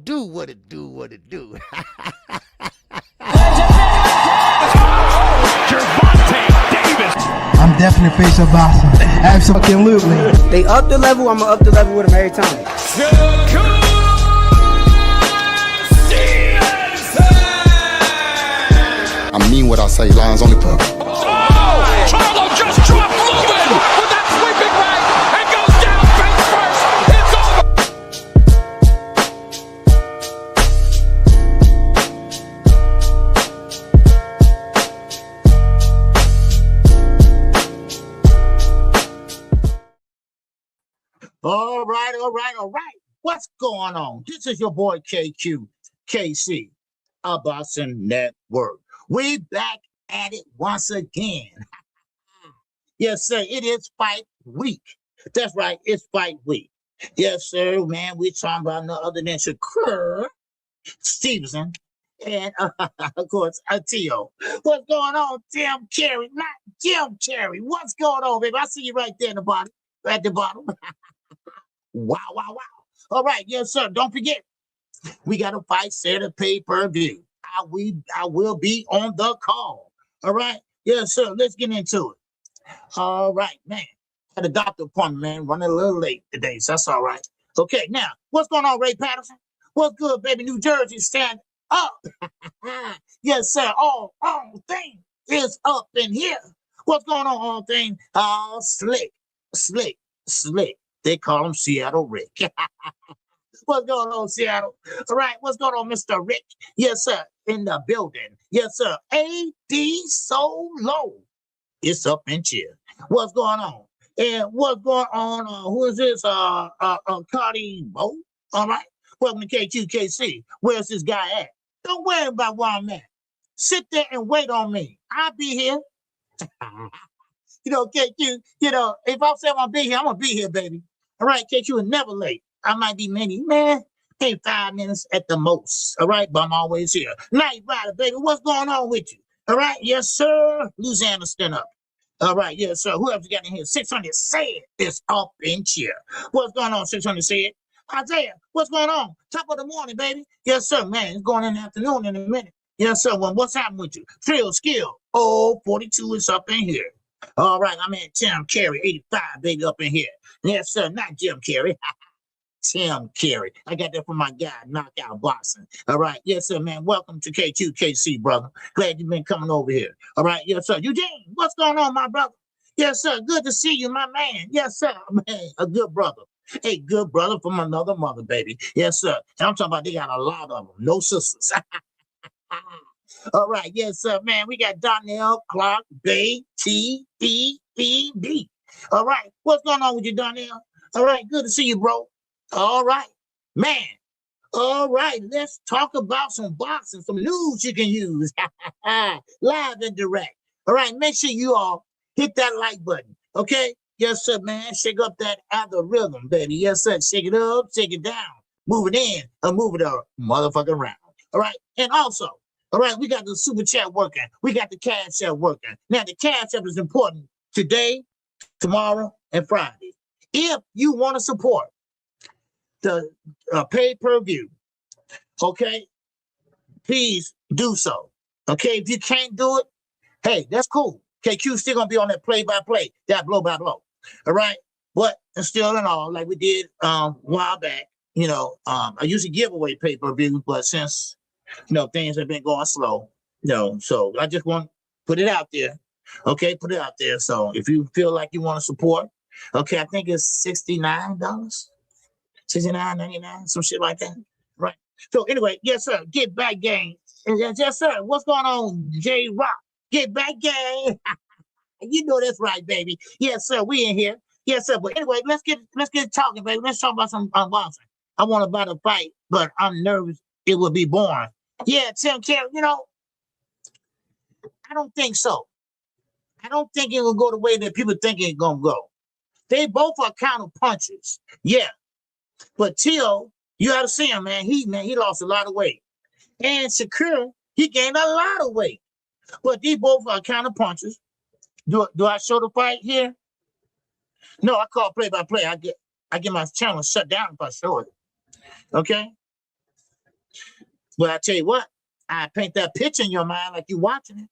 do, what it do, what it do. I'm definitely face of boxing. Absolutely. They up the level, I'ma up the level with them every time. I mean what I say, lines only put. Charlo just dropped Lewin with that sweeping right and goes down face first. It's over. All right. What's going on? This is your boy KQKC BOXING NETWORK. We back at it once again. Yes, sir. It is fight week. That's right. It's fight week. Yes, sir. Man, we're talking about no other than Shakur Stevenson and, of course, Tio. What's going on, Tim Carey? Not Jim Carey. What's going on, baby? I see you right there in the bottom. At the bottom. Wow. All right. Yes, sir. Don't forget, we got a fight set a pay-per-view. I will be on the call. All right. Yes, sir. Let's get into it. All right, man. Had a doctor appointment, man. Running a little late today, so that's all right. Okay, now, what's going on, Ray Patterson? What's good, baby? New Jersey, stand up. Yes, sir. All thing is up in here. What's going on, all thing? Slick. They call him Seattle Rick. What's going on, Seattle? All right, what's going on, Mr. Rick? Yes, sir, in the building. Yes, sir. AD Solo. It's up in here. What's going on? And what's going on? Who is this? Cardi Bo. All right. Welcome to KQKC. Where's this guy at? Don't worry about where I'm at. Sit there and wait on me. I'll be here. KQ, if I say I'm going to be here, I'm going to be here, baby. All right, KQ is never late. I might be maybe 5 minutes at the most. All right, but I'm always here. Night Rider, baby, what's going on with you? All right, yes, sir. Louisiana, stand up. All right, yes, sir. Who else got in here? 600 said it's up in here. What's going on, 600 said? Isaiah, what's going on? Top of the morning, baby. Yes, sir, man. It's going in the afternoon in a minute. Yes, sir. Well, what's happening with you? Trill Skill. 42 is up in here. All right, I'm in Tim Carey, 85, baby, up in here. Yes, sir, not Jim Carey. Tim Carey. I got that from my guy, Knockout Boxing. All right, yes, sir, man. Welcome to KQKC, brother. Glad you've been coming over here. All right, yes, sir. Eugene, what's going on, my brother? Yes, sir. Good to see you, my man. Yes, sir, man. A good brother. A good brother from another mother, baby. Yes, sir. And I'm talking about they got a lot of them. No sisters. All right, yes, sir, man. We got Donnell Clark, Bay, T-E-E-D. All right, what's going on with you, Donnell? All right, good to see you, bro. All right, man. All right, let's talk about some boxing, some news you can use. Live and direct. All right, make sure you all hit that like button, okay? Yes, sir, man. Shake up that algorithm, baby. Yes, sir. Shake it up, shake it down. Move it in, or move it motherfucking around. All right, and also, all right, we got the super chat working. We got the cash app working. Now, the cash app is important today, tomorrow, and Friday. If you want to support the pay-per-view, okay, please do so. Okay, if you can't do it, hey, that's cool. KQ still going to be on that play-by-play, that blow-by-blow. All right, but still in all, like we did a while back, I usually give away pay-per-view, but since things have been going slow, so I just want to put it out there. Okay, put it out there. So if you feel like you want to support, okay, I think it's $69, $69.99, some shit like that. Right. So anyway, yes, sir. Get back gang. Yes, sir. What's going on, J Rock? Get back gang. You know that's right, baby. Yes, sir. We in here. Yes, sir. But anyway, let's get talking, baby. Let's talk about some boxing. I want to fight a fight, but I'm nervous it will be boring. Yeah, Tim Carey, I don't think so. I don't think it will go the way that people think it's going to go. They both are counter punchers. Yeah. But Tio, you got to see him, man. He lost a lot of weight. And Shakur, he gained a lot of weight. But these both are counter punchers. Do I show the fight here? No, I call play by play. I get my channel shut down if I show it. Okay? But I tell you what, I paint that picture in your mind like you're watching it.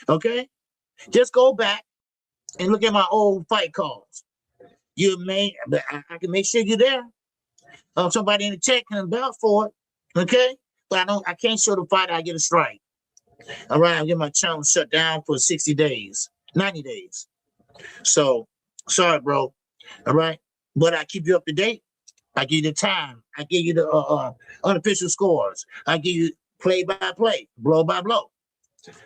Okay? Just go back and look at my old fight calls. You may, but I can make sure you're there. Somebody in the chat can vouch for it. Okay? But I can't show the fight, I get a strike. All right, I'll get my channel shut down for 60 days, 90 days. So, sorry, bro. All right? But I keep you up to date. I give you the time. I give you the unofficial scores. I give you play by play, blow by blow.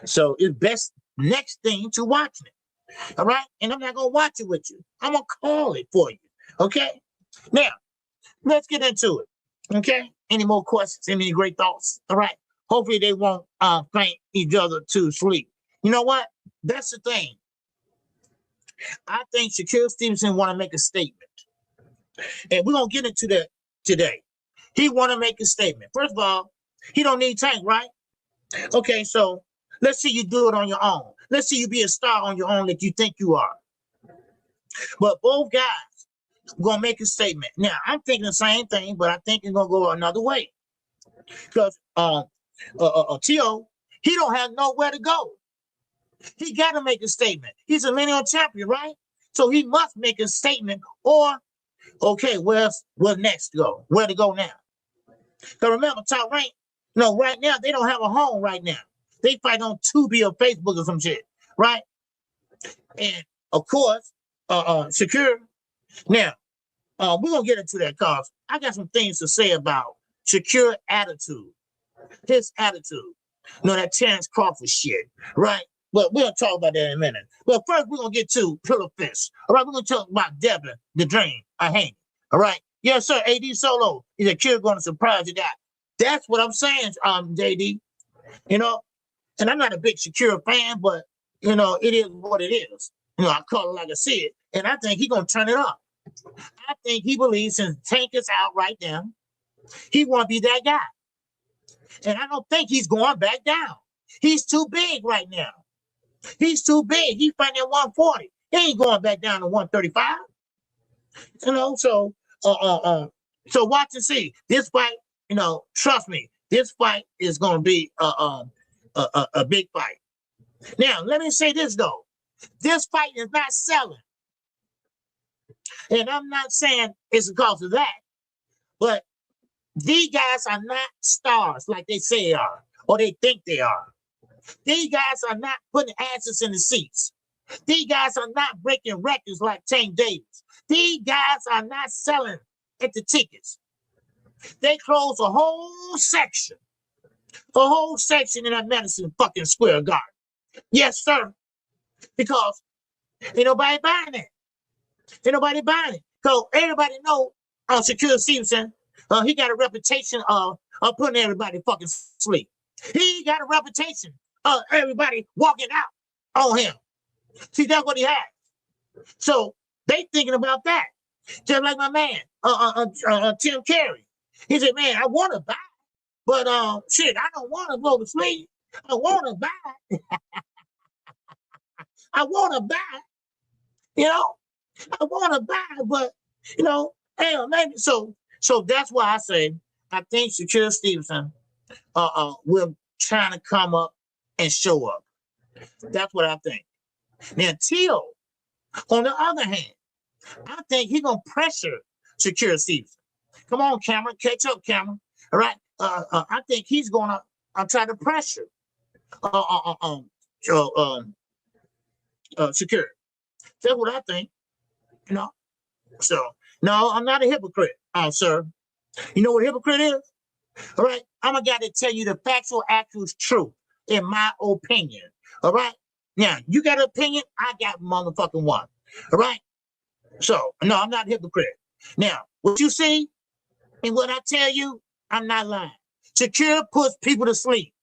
So it's best next thing to watching it. All right? And I'm not going to watch it with you. I'm going to call it for you. Okay? Now, let's get into it. Okay? Any more questions? Any great thoughts? All right? Hopefully they won't faint each other to sleep. You know what? That's the thing. I think Shakur Stevenson want to make a statement. And we're going to get into that today. He want to make a statement. First of all, he don't need Tank, right? Okay, so let's see you do it on your own. Let's see you be a star on your own that you think you are. But both guys are going to make a statement. Now, I'm thinking the same thing, but I think it's going to go another way. Because T.O., he don't have nowhere to go. He got to make a statement. He's a lineal champion, right? So he must make a statement or, okay, where next to go? Where to go now? Because remember, Top Rank, right now, they don't have a home right now. They fight on Tubi or Facebook or some shit, right? And, of course, Shakur. Now, we're going to get into that because I got some things to say about Shakur attitude. His attitude. That Terrence Crawford shit, right? But we'll talk about that in a minute. But first, we're going to get to Pillow Fist. All right, we're going to talk about Devin, the Dream, Haney. All right? Yes, sir, AD Solo. Is a kid going to surprise you that? That's what I'm saying, JD. And I'm not a big Shakur fan, but, it is what it is. I call it like I see it. And I think he's going to turn it up. I think he believes since Tank is out right now, he want to be that guy. And I don't think he's going back down. He's too big right now. He's too big. He's fighting at 140. He ain't going back down to 135. So watch and see. This fight, trust me, this fight is going to be a big fight. Now, let me say this, though. This fight is not selling. And I'm not saying it's because of that, but these guys are not stars like they say they are, or they think they are. These guys are not putting asses in the seats. These guys are not breaking records like Tank Davis. These guys are not selling at the tickets. They close a whole section in that Madison fucking Square Garden. Yes, sir. Because ain't nobody buying it. Ain't nobody buying it. So everybody know Shakur Stevenson, he got a reputation of putting everybody fucking sleep. He got a reputation of everybody walking out on him. See, that's what he has. So they thinking about that. Just like my man, Tim Carey. He said, man, I want to buy, but shit, I don't want to go to sleep. I want to buy. I want to buy. I want to buy, but hey, maybe so that's why I say I think Shakur Stevenson will trying to come up and show up. That's what I think. Now, T.O., on the other hand, I think he's gonna pressure Shakur Stevenson. Come on, Cameron, catch up, Cameron. All right. I think he's gonna try to pressure Shakur. That's what I think. So no, I'm not a hypocrite, sir. You know what a hypocrite is? All right, I'm a guy that tell you the factual, actual truth, in my opinion. All right, now you got an opinion, I got motherfucking one. All right, so no, I'm not a hypocrite. Now, what you see and what I tell you, I'm not lying. Shakur puts people to sleep.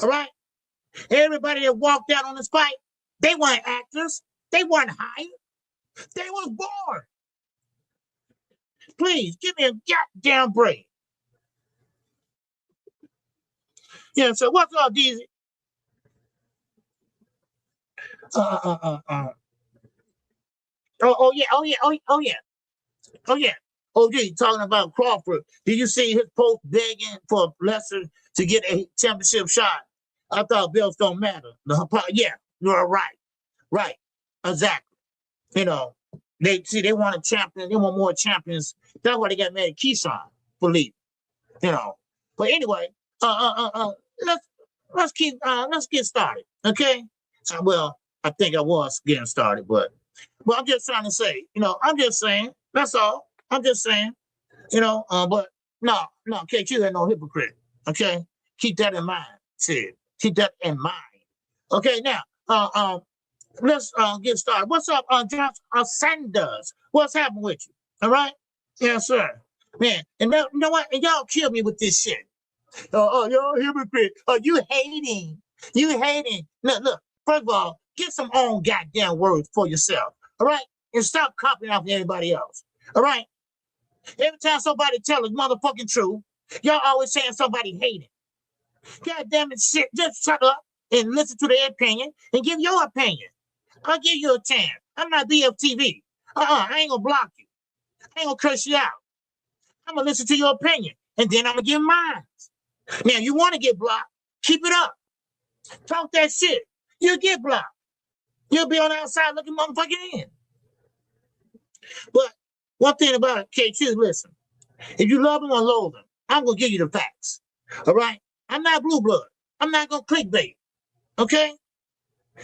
All right, everybody that walked out on this fight, they weren't actors, they weren't hired. They was born. Please give me a goddamn break. Yeah. So what's up, DZ? Oh yeah. OG talking about Crawford. Did you see his post begging for Lester to get a championship shot? I thought belts don't matter. Yeah, you're right. Right. Exactly. You know, they want a champion. They want more champions. That's why they got mad at Keyshawn for leaving. You know. But anyway, let's get started. Okay. Well, I think I was getting started, but I'm just trying to say, I'm just saying. That's all. I'm just saying, but no, KQ ain't no hypocrite. Okay, keep that in mind. Sid. Keep that in mind. Okay, now, let's get started. What's up, Josh Sanders? What's happening with you? All right, yes, sir. Man, and you know what? And y'all kill me with this shit. You're a hypocrite. You hating. You hating. Look. First of all, get some own goddamn words for yourself. All right, and stop copying off everybody else. All right. Every time somebody tells the motherfucking truth, y'all always saying somebody hating. God damn it, shit. Just shut up and listen to their opinion and give your opinion. I'll give you a chance. I'm not BFTV. I ain't gonna block you. I ain't gonna curse you out. I'm gonna listen to your opinion and then I'm gonna give mine. Now, you want to get blocked, keep it up. Talk that shit. You'll get blocked. You'll be on the outside looking motherfucking in. But one thing about it, KQ, listen. If you love him or loathe him, I'm going to give you the facts. All right? I'm not blue blood. I'm not going to clickbait. Okay?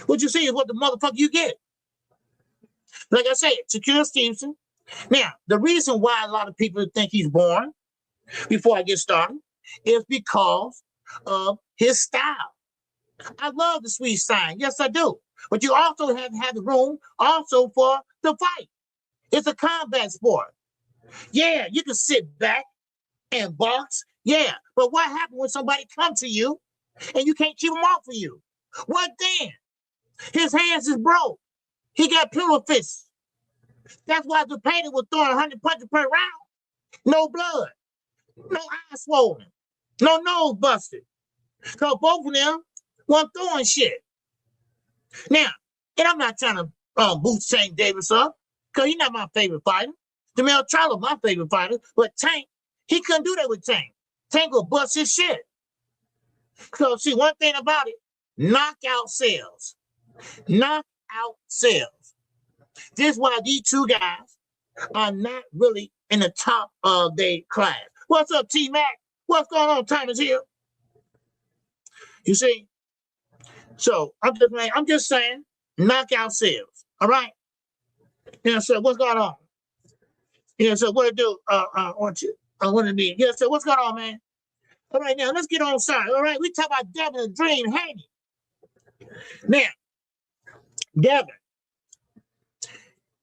What you see is what the motherfucker you get. Like I said, Shakur Stevenson. Now, the reason why a lot of people think he's boring, before I get started, is because of his style. I love the sweet sign. Yes, I do. But you also have to have the room also for the fight. It's a combat sport. Yeah, you can sit back and box. Yeah, but what happens when somebody comes to you and you can't keep them off of you? What then? His hands is broke. He got pillow fists. That's why the painter was throwing 100 punches per round. No blood. No eyes swollen. No nose busted. So both of them weren't throwing shit. Now, and I'm not trying to boot Tank Davis up, because he's not my favorite fighter. Jamel Charlo, my favorite fighter, but Tank, he couldn't do that with Tank. Tank will bust his shit. So see, one thing about it, knockout sales. Knockout sales. This is why these two guys are not really in the top of their class. What's up, T-Mac? What's going on, Thomas here? You see? So I'm just saying, knockout sales. All right? Yeah, so what's going on? Yeah, so what to do? I want to be. Yeah, so what's going on, man? All right, now let's get on side. All right, we talk about Devin the Dream Haney. Now, Devin,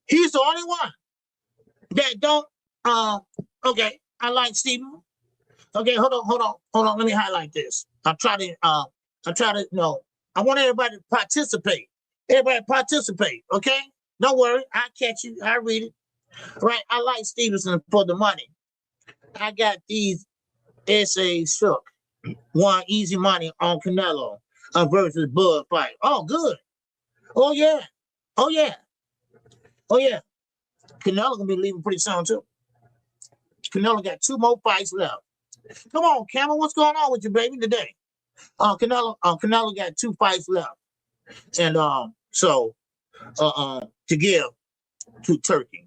he's the only one that don't. Okay, I like Stephen. Okay, hold on. Let me highlight this. I want everybody to participate. Everybody participate. Okay. Don't worry, I catch you. I read it. Right. I like Stevenson for the money. I got these essays shook. Won easy money on Canelo versus Bud fight. Oh, good. Oh yeah. Canelo gonna be leaving pretty soon too. Canelo got 2 more fights left. Come on, Camel. What's going on with you, baby, today? Canelo got 2 fights left, and to give to Turkey.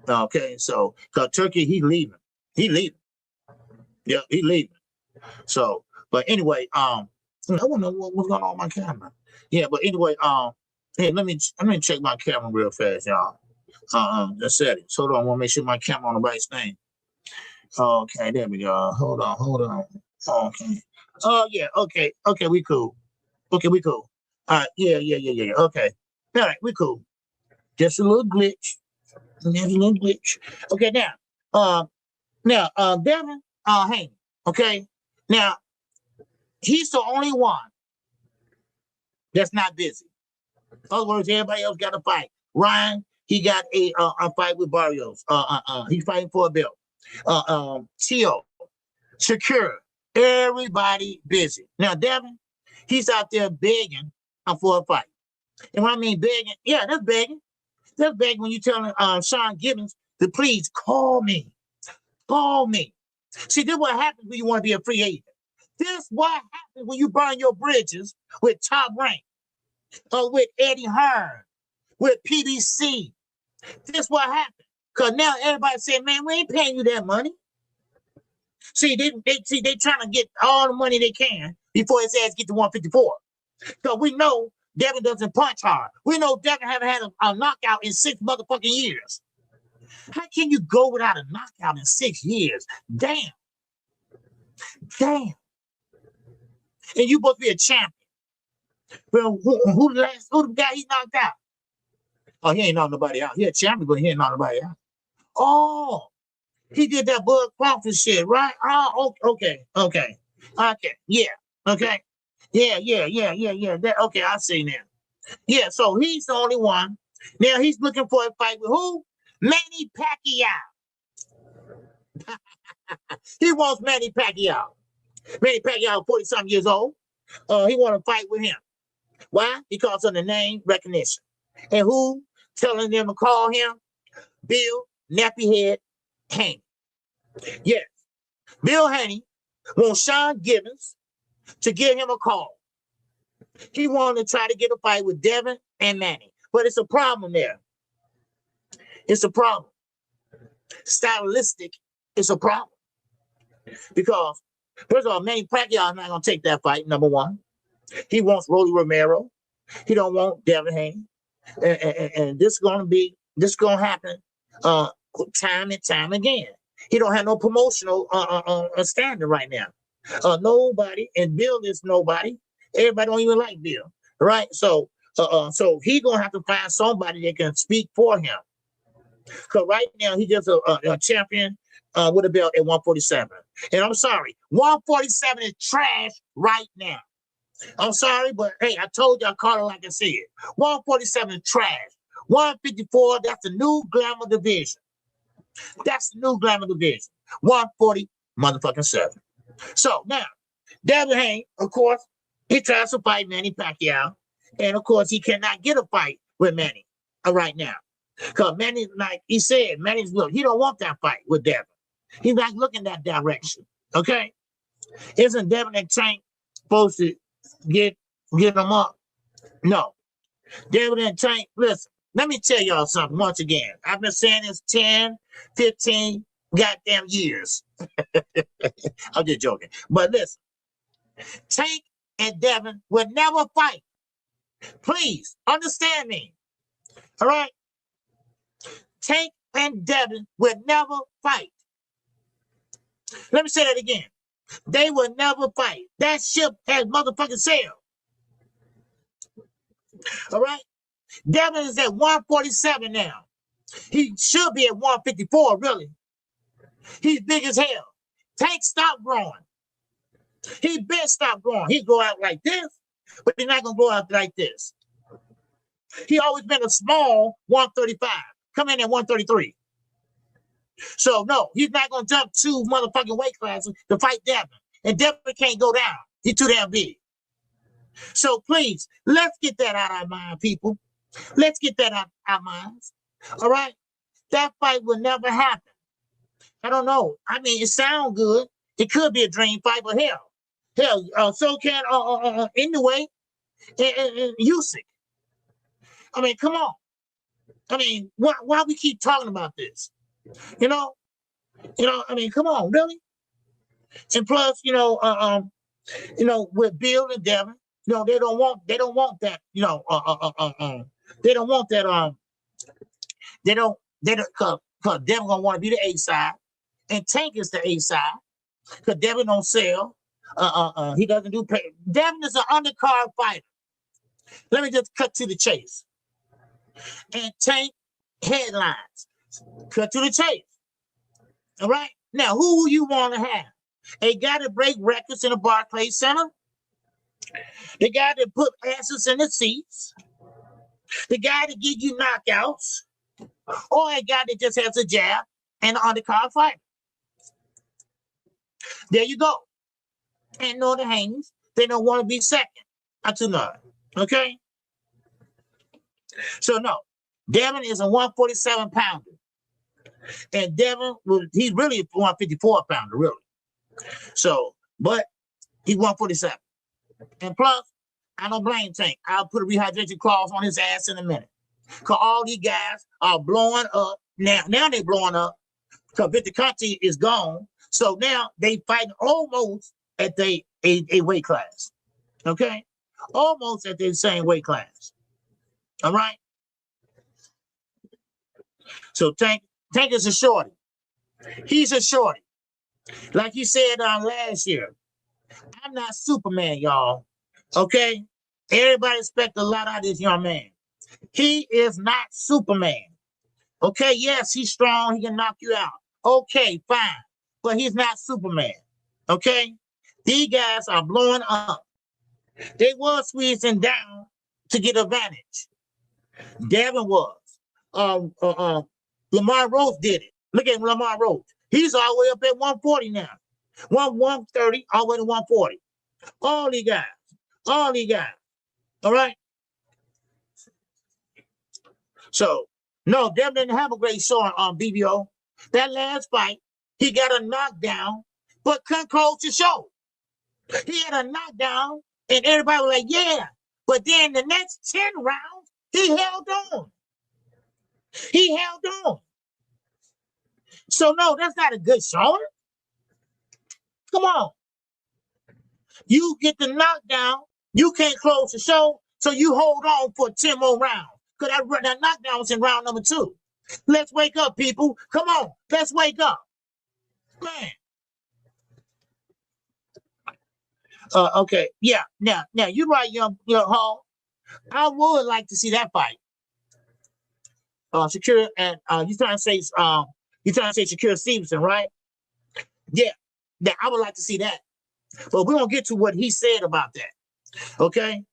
Okay, so Turkey, he leaving. Yeah, he leaving. So, but anyway, I want to know what's going on with my camera. Yeah, but anyway, hey, let me check my camera real fast, y'all. The settings. Hold on, I want to make sure my camera on the right thing. Okay, there we go. Hold on. Okay. Oh yeah. Okay, we cool. All right. Yeah. Okay. All right, we cool. Just a little glitch. Okay, now, Devin Haney. Okay, now he's the only one that's not busy. In other words, everybody else got a fight. Ryan, he got a fight with Barrios. He's fighting for a belt. Tio, Shakur, everybody busy. Now, Devin, he's out there begging for a fight. And when I mean begging, yeah, that's begging. That's begging when you tell Sean Gibbons to please call me. Call me. See, this is what happens when you want to be a free agent. This is what happens when you burn your bridges with Top Rank, or with Eddie Hearn, with PBC. This is what happens. Because now everybody saying, man, we ain't paying you that money. See, they trying to get all the money they can before his ass get to 154. Because we know Devin doesn't punch hard. We know Devin haven't had a knockout in 6 motherfucking years. How can you go without a knockout in 6 years? Damn. Damn. And you supposed to be a champion. Well, who the guy he knocked out? Oh, he ain't knocked nobody out. He a champion, but he ain't knocked nobody out. Oh, he did that Bud Crawford shit, right? Oh, okay. Yeah. Okay. Yeah. That, okay, I see now. Yeah, so he's the only one. Now he's looking for a fight with who? Manny Pacquiao. He wants Manny Pacquiao. Manny Pacquiao, 40-something years old. He want to fight with him. Why? Because of the name recognition. And who telling them to call him? Bill Nappyhead Haney. Yes. Bill Haney wants Sean Gibbons to give him a call. He wanted to try to get a fight with Devin and Manny. But it's a problem there. It's a problem. Stylistic, it's a problem. Because, first of all, Manny Pacquiao is not going to take that fight, number one. He wants Rolly Romero. He don't want Devin Haney. And this is going to happen time and time again. He don't have no promotional standing right now. Nobody, and Bill is nobody. Everybody don't even like Bill, right? So he gonna have to find somebody that can speak for him. Because right now he just a champion with a belt at 147. And I'm sorry, 147 is trash right now. I'm sorry, but hey, I told you I called it like I said. 147 is trash. 154, that's the new glamour division. That's the new glamour division. 140 motherfucking 7. So now, Devin Haney, of course, he tries to fight Manny Pacquiao. And of course, he cannot get a fight with Manny right now. Because Manny, like he said, Manny's look, he don't want that fight with Devin. He's not looking that direction. Okay? Isn't Devin and Tank supposed to get him up? No. Devin and Tank, listen, let me tell y'all something once again. I've been saying this 10, 15 goddamn years. I'm just joking. But listen, Tank and Devin would never fight. Please understand me. All right? Tank and Devin would never fight. Let me say that again. They would never fight. That ship has motherfucking sailed. All right? Devin is at 147 now. He should be at 154, really. He's big as hell. Tank stopped growing. He been stopped growing. He go out like this, but he's not going to go out like this. He always been a small 135. Come in at 133. So, no, he's not going to jump 2 motherfucking weight classes to fight Devin. And Devin can't go down. He's too damn big. So, please, let's get that out of our mind, people. Let's get that out of our minds. All right? That fight will never happen. I don't know. I mean, it sounds good. It could be a dream fight, but hell, so can anyway, and Usyk. I mean, come on. I mean, why we keep talking about this? You know, I mean, come on, really? And plus, with Bill and Devin, they don't want that, they don't want that, because Devin gonna want to be the A side, and Tank is the A side, because Devin don't sell. He doesn't do pay. Devin is an undercard fighter. Let me just cut to the chase. And Tank headlines. Cut to the chase. All right? Now, who you want to have? A guy that break records in the Barclays Center? The guy that put asses in the seats? The guy that give you knockouts? Or a guy that just has a jab and an undercard fighter? There you go. And no, the Haneys, they don't want to be second. That's enough. Okay? So, no. Devin is a 147 pounder. And Devin he's really a 154 pounder, really. So, but he's 147. And plus, I don't blame Tank. I'll put a rehydration clause on his ass in a minute. Because all these guys are blowing up. Now they're blowing up because Victor Conte is gone. So now they fighting almost at a weight class. Okay? Almost at the same weight class. All right? So Tank is a shorty. He's a shorty. Like he said last year, I'm not Superman, y'all. Okay? Everybody expect a lot out of this young man. He is not Superman. Okay, yes, he's strong. He can knock you out. Okay, fine. But he's not Superman. Okay? These guys are blowing up. They was squeezing down to get advantage. Devin was. Lamar Rose did it. Look at Lamar Rose. He's all the way up at 140 now. 130 all the way to 140. All these guys. All these guys. All right? So, no, Devin didn't have a great showing on BBO. That last fight, he got a knockdown, but couldn't close the show. He had a knockdown, and everybody was like, yeah. But then the next 10 rounds, he held on. He held on. So, no, that's not a good showing. Come on. You get the knockdown, you can't close the show, so you hold on for 10 more rounds. Because that knockdown was in round number 2. Let's wake up, people. Come on. Let's wake up. Man. Okay. Yeah. Now, you're right, young Hall. I would like to see that fight. Shakur and you trying to say Shakur Stevenson, right? Yeah. I would like to see that. But we're gonna get to what he said about that. Okay?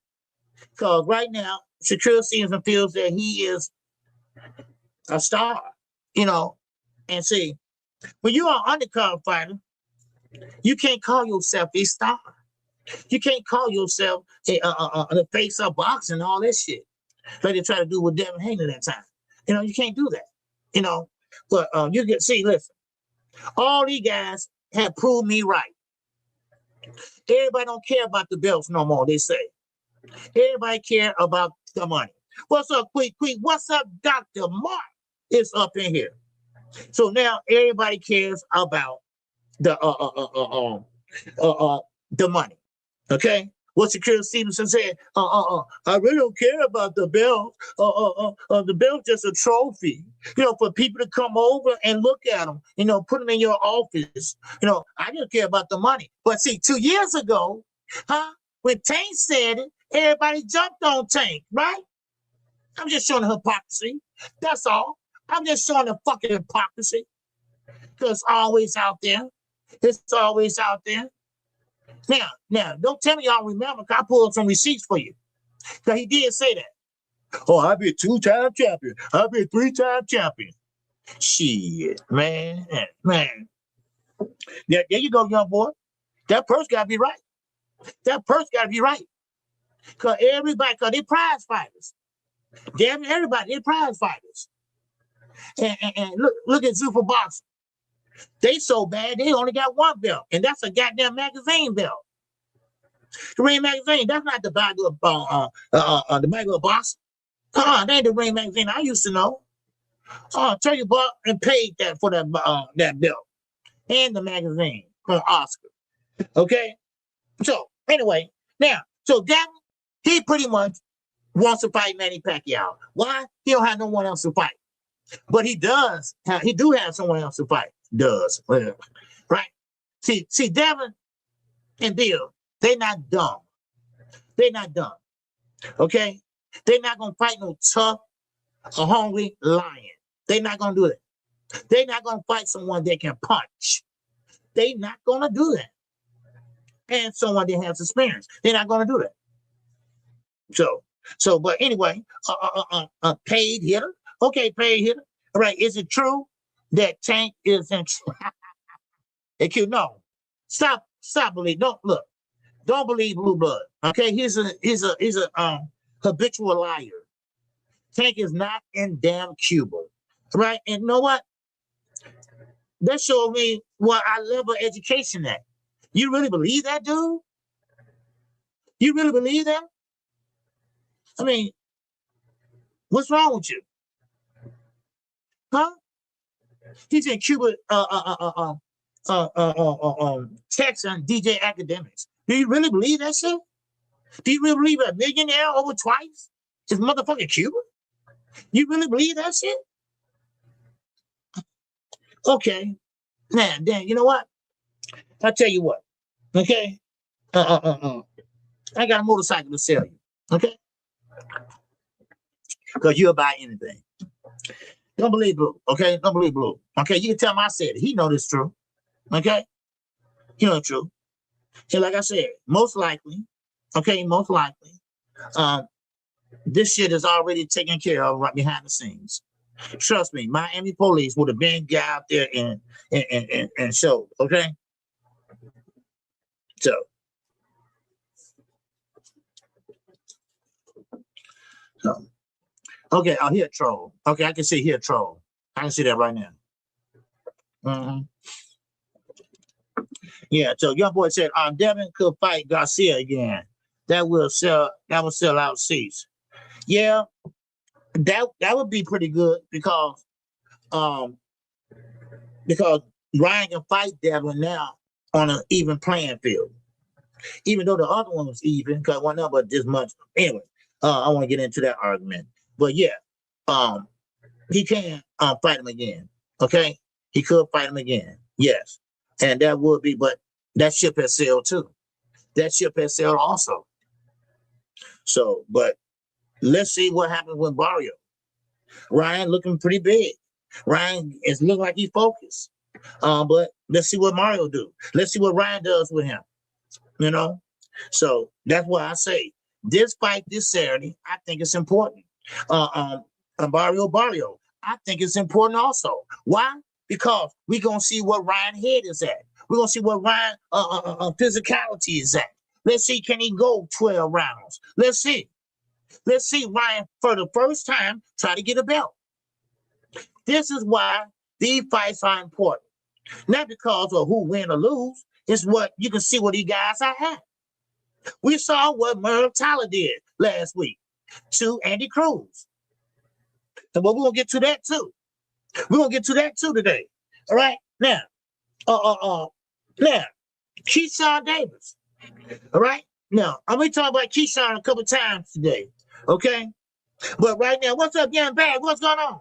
Because right now, Shakur Stevenson feels that he is a star, and see, when you are an undercard fighter, you can't call yourself a star. You can't call yourself the face of boxing and all that shit. Like they try to do with Devin Haney that time. You can't do that. But you can see, listen, all these guys have proved me right. Everybody don't care about the belts no more, they say. Everybody care about the money. What's up, Quick? What's up, Dr. Mark? Is up in here. So now everybody cares about the money. Okay? What Shakur Stevenson said, I really don't care about the belt. The belt's just a trophy, for people to come over and look at them, put them in your office. I just care about the money. But see, 2 years ago, when Tank said it, everybody jumped on Tank, right? I'm just showing the hypocrisy. That's all. I'm just showing the fucking hypocrisy. Because it's always out there. It's always out there. Now, don't tell me y'all remember, because I pulled some receipts for you. Because he did say that. Oh, I've been 2-time champion. I've been 3-time champion. Shit, man. Yeah, there you go, young boy. That purse got to be right. That purse got to be right. Because they prize fighters. Damn everybody, they prize fighters. And look at Super Boxing. They so bad, they only got 1 belt. And that's a goddamn magazine belt. The Ring Magazine, that's not the Bible of boxing. That ain't the Ring Magazine I used to know. Tell you about and paid that for that belt. And the magazine from Oscar. Okay? So, anyway, so Devin, he pretty much wants to fight Manny Pacquiao. Why? He don't have no one else to fight. But he does. He do have someone else to fight. Does. Right? See, Devin and Bill, they not dumb. They not dumb. Okay? They're not going to fight no tough or hungry lion. They're not going to do that. They're not going to fight someone that can punch. They're not going to do that. And someone that has experience. They're not going to do that. So, but anyway, paid hitter. Okay, paid hitter. All right, is it true that Tank is in? No, stop believe. Don't believe blue blood. Okay, he's a habitual liar. Tank is not in damn Cuba, right? And you know what? that showed me what our level of education at. You really believe that, dude? You really believe that? I mean, what's wrong with you? Huh? He's in Cuba, Texas and DJ Academics. Do you really believe that shit? Do you really believe a millionaire over twice is motherfucking Cuba? You really believe that shit? Okay. Now, then, you know what? I'll tell you what. Okay? I got a motorcycle to sell you. Okay? Because you'll buy anything. Don't believe Blue. Okay? Don't believe Blue. Okay? You can tell him I said it. He know this true. Okay? You know it's true. And like I said, most likely, this shit is already taken care of right behind the scenes. Trust me, Miami police would have been out there and showed, okay? So, okay, oh, he a troll. Okay, I can see he a troll. I can see that right now. Yeah, so young boy said, Devin could fight Garcia again. That will sell out seats. Yeah, that would be pretty good because Ryan can fight Devin now on an even playing field. Even though the other one was even, because one number this much. Anyway, I want to get into that argument. But yeah, he can fight him again. Okay? He could fight him again. Yes. And that would be, but that ship has sailed too. That ship has sailed also. So, but let's see what happens with Barrios. Ryan looking pretty big. Ryan is looking like he's focused. But let's see what Mario do. Let's see what Ryan does with him. You know? So that's why I say this fight this Saturday, I think it's important. Barrio, I think it's important also. Why? Because we're gonna see what Ryan head is at. We're gonna see what Ryan physicality is at. Let's see, can he go 12 rounds? Let's see. Let's see Ryan for the first time try to get a belt. This is why these fights are important. Not because of who win or lose. It's what you can see what these guys are at. We saw what Merle Tyler did last week to Andy Cruz. But we're gonna get to that too. We're gonna get to that too today. All right. Now, Keyshawn Davis. All right. Now, I'm gonna talk about Keyshawn a couple times today. Okay. But right now, what's up, young bag? What's going on?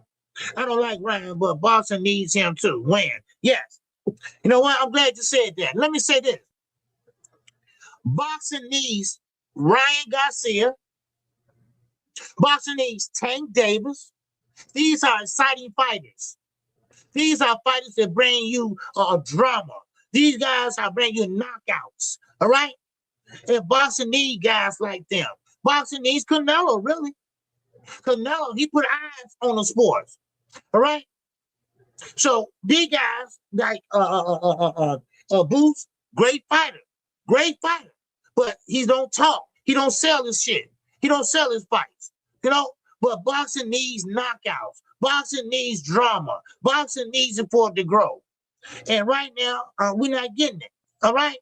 I don't like Ryan, but Boston needs him too. When? Yes. You know what? I'm glad you said that. Let me say this. Boxing needs Ryan Garcia. Boxing needs Tank Davis. These are exciting fighters. These are fighters that bring you drama. These guys are bringing you knockouts. All right? And boxing needs guys like them. Boxing needs Canelo, really. Canelo, he put eyes on the sports. All right? So these guys like Boots, great fighter. Great fighter. But he don't talk. He don't sell his shit. He don't sell his fights. You know? But boxing needs knockouts. Boxing needs drama. Boxing needs it for it to grow. And right now, we're not getting it. All right?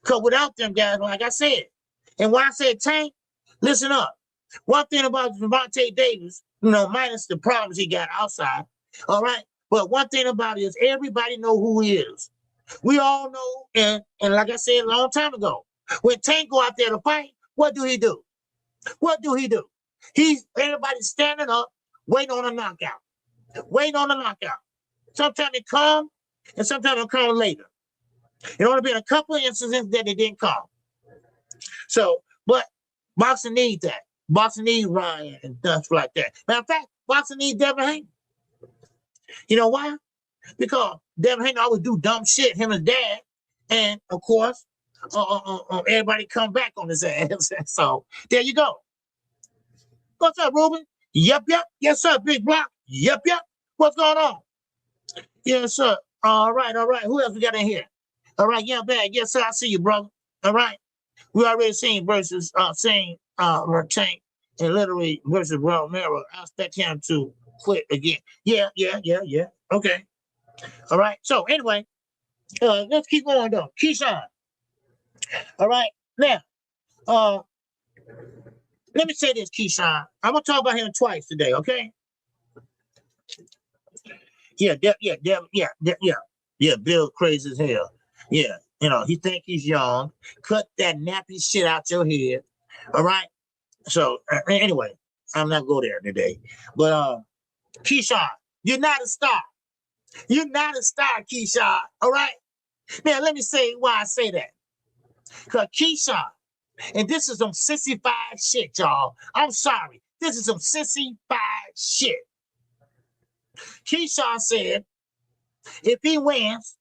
Because without them guys, like I said, and when I said Tank, listen up. One thing about Gervonta Davis, you know, minus the problems he got outside, all right? But one thing about it is everybody know who he is. We all know, and like I said a long time ago, when Tank go out there to fight, what do he do? What do he do? Everybody standing up, waiting on a knockout. Waiting on a knockout. Sometimes it come, and sometimes it come later. It only been a couple of instances that it didn't come. So, but boxing needs that. Boxing needs Ryan and stuff like that. Matter of fact, boxing needs Devin Haney. You know why? Because Devin Haney always do dumb shit, him and dad. And, of course, everybody come back on his ass. So, there you go. What's up, Ruben? Yep. Yes, sir, Big Block. Yep. What's going on? Yes, sir. All right. Who else we got in here? All right, yeah, bag. Yes, sir, I see you, brother. All right. We already seen versus Tank and literally versus Romero. I expect him to quit again. Yeah. Okay. All right. So anyway, let's keep going though. Keyshawn. All right. Now, let me say this, Keyshawn. I'm gonna talk about him twice today, okay? Yeah. Bill crazy as hell. Yeah. He think he's young. Cut that nappy shit out your head. All right. So anyway, I'm not go there today. But Keyshawn, you're not a star. You're not a star, Keyshawn. All right. Now let me say why I say that. Because Keyshawn, and this is some sissy-fied shit, y'all. I'm sorry. This is some sissy-fied shit. Keyshawn said, if he wins,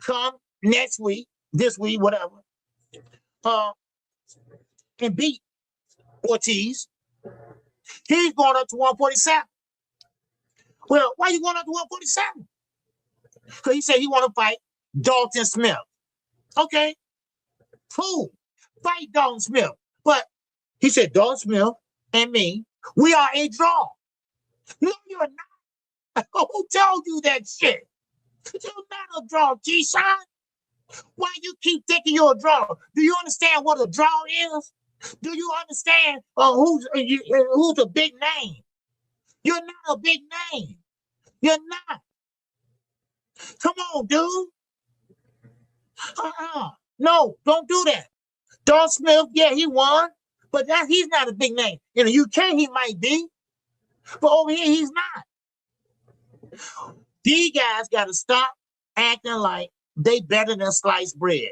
come next week, this week, whatever, and beat Ortiz, he's going up to 147. Well, why you going up to 147? Because he said he want to fight Dalton Smith. Okay, cool. Fight Dalton Smith. But he said Dalton Smith and me, we are a draw. No, you're not. Who told you that shit? You're not a draw, Keyshawn. Why you keep thinking you're a draw? Do you understand what a draw is? Do you understand who's a big name? You're not a big name. You're not. Come on, dude. No, don't do that. Dalton Smith, yeah, he won, but he's not a big name. In the UK, he might be, but over here, he's not. These guys got to stop acting like they better than sliced bread.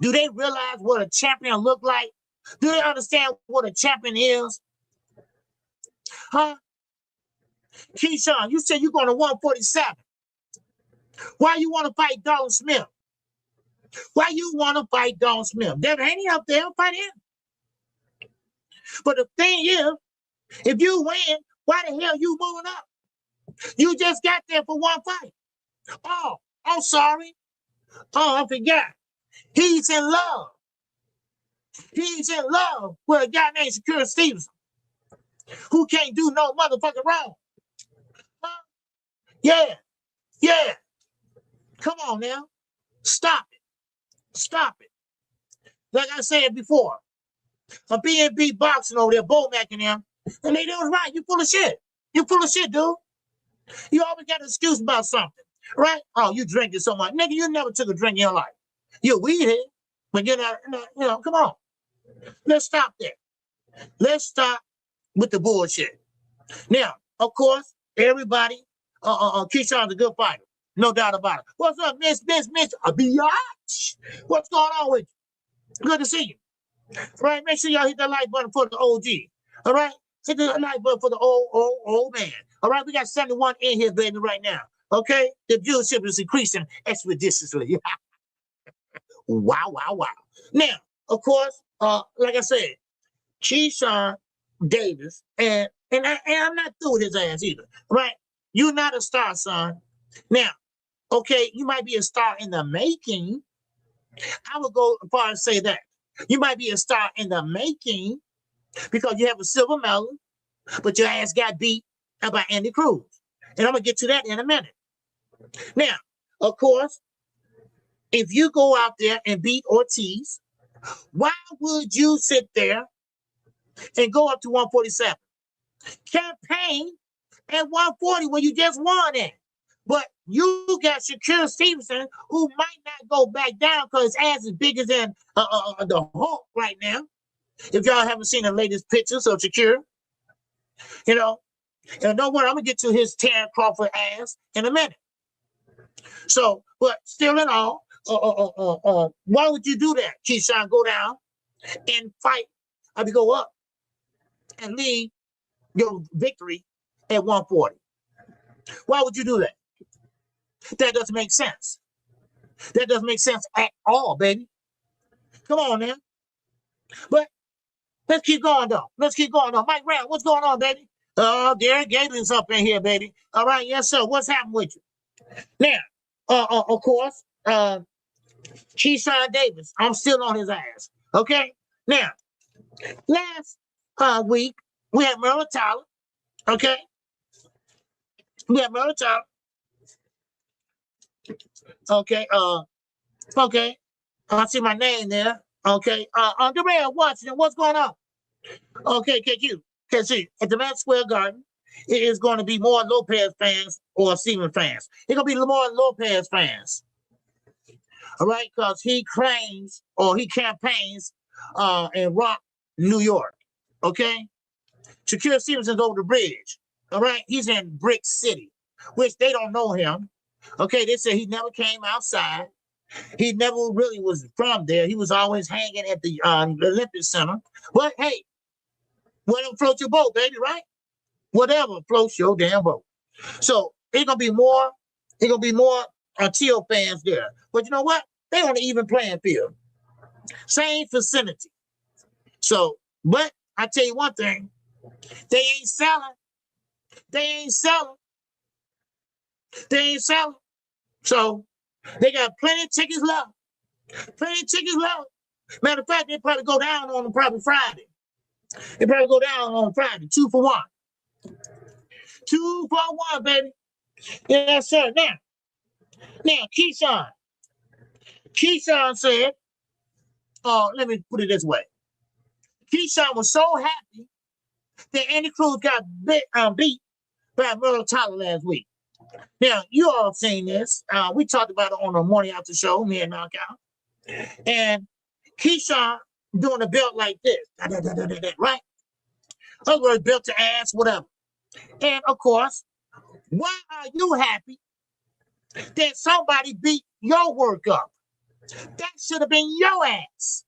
Do they realize what a champion look like? Do they understand what a champion is? Huh? Keyshawn, you said you're going to 147. Why you want to fight Dalton Smith? Why you want to fight Dalton Smith? There ain't he up there, fight him. But the thing is, if you win, why the hell you moving up? You just got there for one fight. Oh, I'm sorry. Oh, I forgot. He's in love. He's in love with a guy named Shakur Stevenson, who can't do no motherfucking wrong. Huh? Yeah. Come on now. Stop it. Like I said before, a B&B boxing over there, Bo-macking them, and they was right. You full of shit. You full of shit, dude. You always got an excuse about something, right? Oh, you drinking so much. Nigga, you never took a drink in your life. You're a weed head, but you're not, come on. Let's stop that. Let's stop with the bullshit. Now, of course, everybody, Keyshawn's a good fighter. No doubt about it. What's up, Miss? A biatch? What's going on with you? Good to see you. All right, make sure y'all hit that like button for the OG. All right? Hit the like button for the old man. All right, we got 71 in here, baby, right now. Okay? The viewership is increasing expeditiously. Wow. Now, of course, like I said, Keyshawn Davis, and I'm not through with his ass either. Right? You're not a star, son. Now, okay, you might be a star in the making. I would go as far as say that. You might be a star in the making because you have a silver medal, but your ass got beat by Andy Cruz. And I'm going to get to that in a minute. Now, of course, if you go out there and beat Ortiz, why would you sit there and go up to 147? Campaign at 140 when you just won it. But you got Shakur Stevenson, who might not go back down because his ass is bigger than the Hulk right now. If y'all haven't seen the latest pictures of Shakur, and don't worry, I'm going to get to his Terrence Crawford ass in a minute. So, but still in all, why would you do that, Keyshawn? Go down and fight, go up and leave your victory at 140. Why would you do that? That doesn't make sense. That doesn't make sense at all, baby. Come on now. But let's keep going, though. Mike Brown, what's going on, baby? Derek Gatling's up in here, baby. All right, yes, sir. What's happening with you? Now, of course, Keyshawn Davis, I'm still on his ass. Okay? Now, last week, we had Merle Tyler. Okay? We had Merle Tyler. Okay, okay. I see my name there. Okay, the man Washington, what's going on? Okay, KQ. KC, at the Madison Square Garden, it is going to be more Lopez fans or Steven fans. It's going to be more Lopez fans. All right, because he claims or he campaigns in Rock, New York. Okay, Shakur Stevenson's over the bridge. All right, he's in Brick City, which they don't know him. Okay, they say he never came outside. He never really was from there. He was always hanging at the Olympic Center. But hey, whatever floats your boat, baby, right? Whatever floats your damn boat. So it's gonna be more. It's gonna be more Teal fans there. But you know what? They on an even playing field, same vicinity. So, but I tell you one thing, they ain't selling. They ain't selling. They ain't selling. So they got plenty of tickets left. Plenty of tickets left. Matter of fact, they probably go down on them probably Friday. They probably go down on Friday, 2 for 1. 2 for 1, baby. Yes, sir. Now, Keyshawn said, let me put it this way. Keyshawn was so happy that Andy Cruz got beat by Merle Tyler last week. Now, you all seen this. We talked about it on the morning after show, me and Knockout. And Keyshawn doing a belt like this, right? Other words, belt to ass, whatever. And of course, why are you happy that somebody beat your work up? That should have been your ass.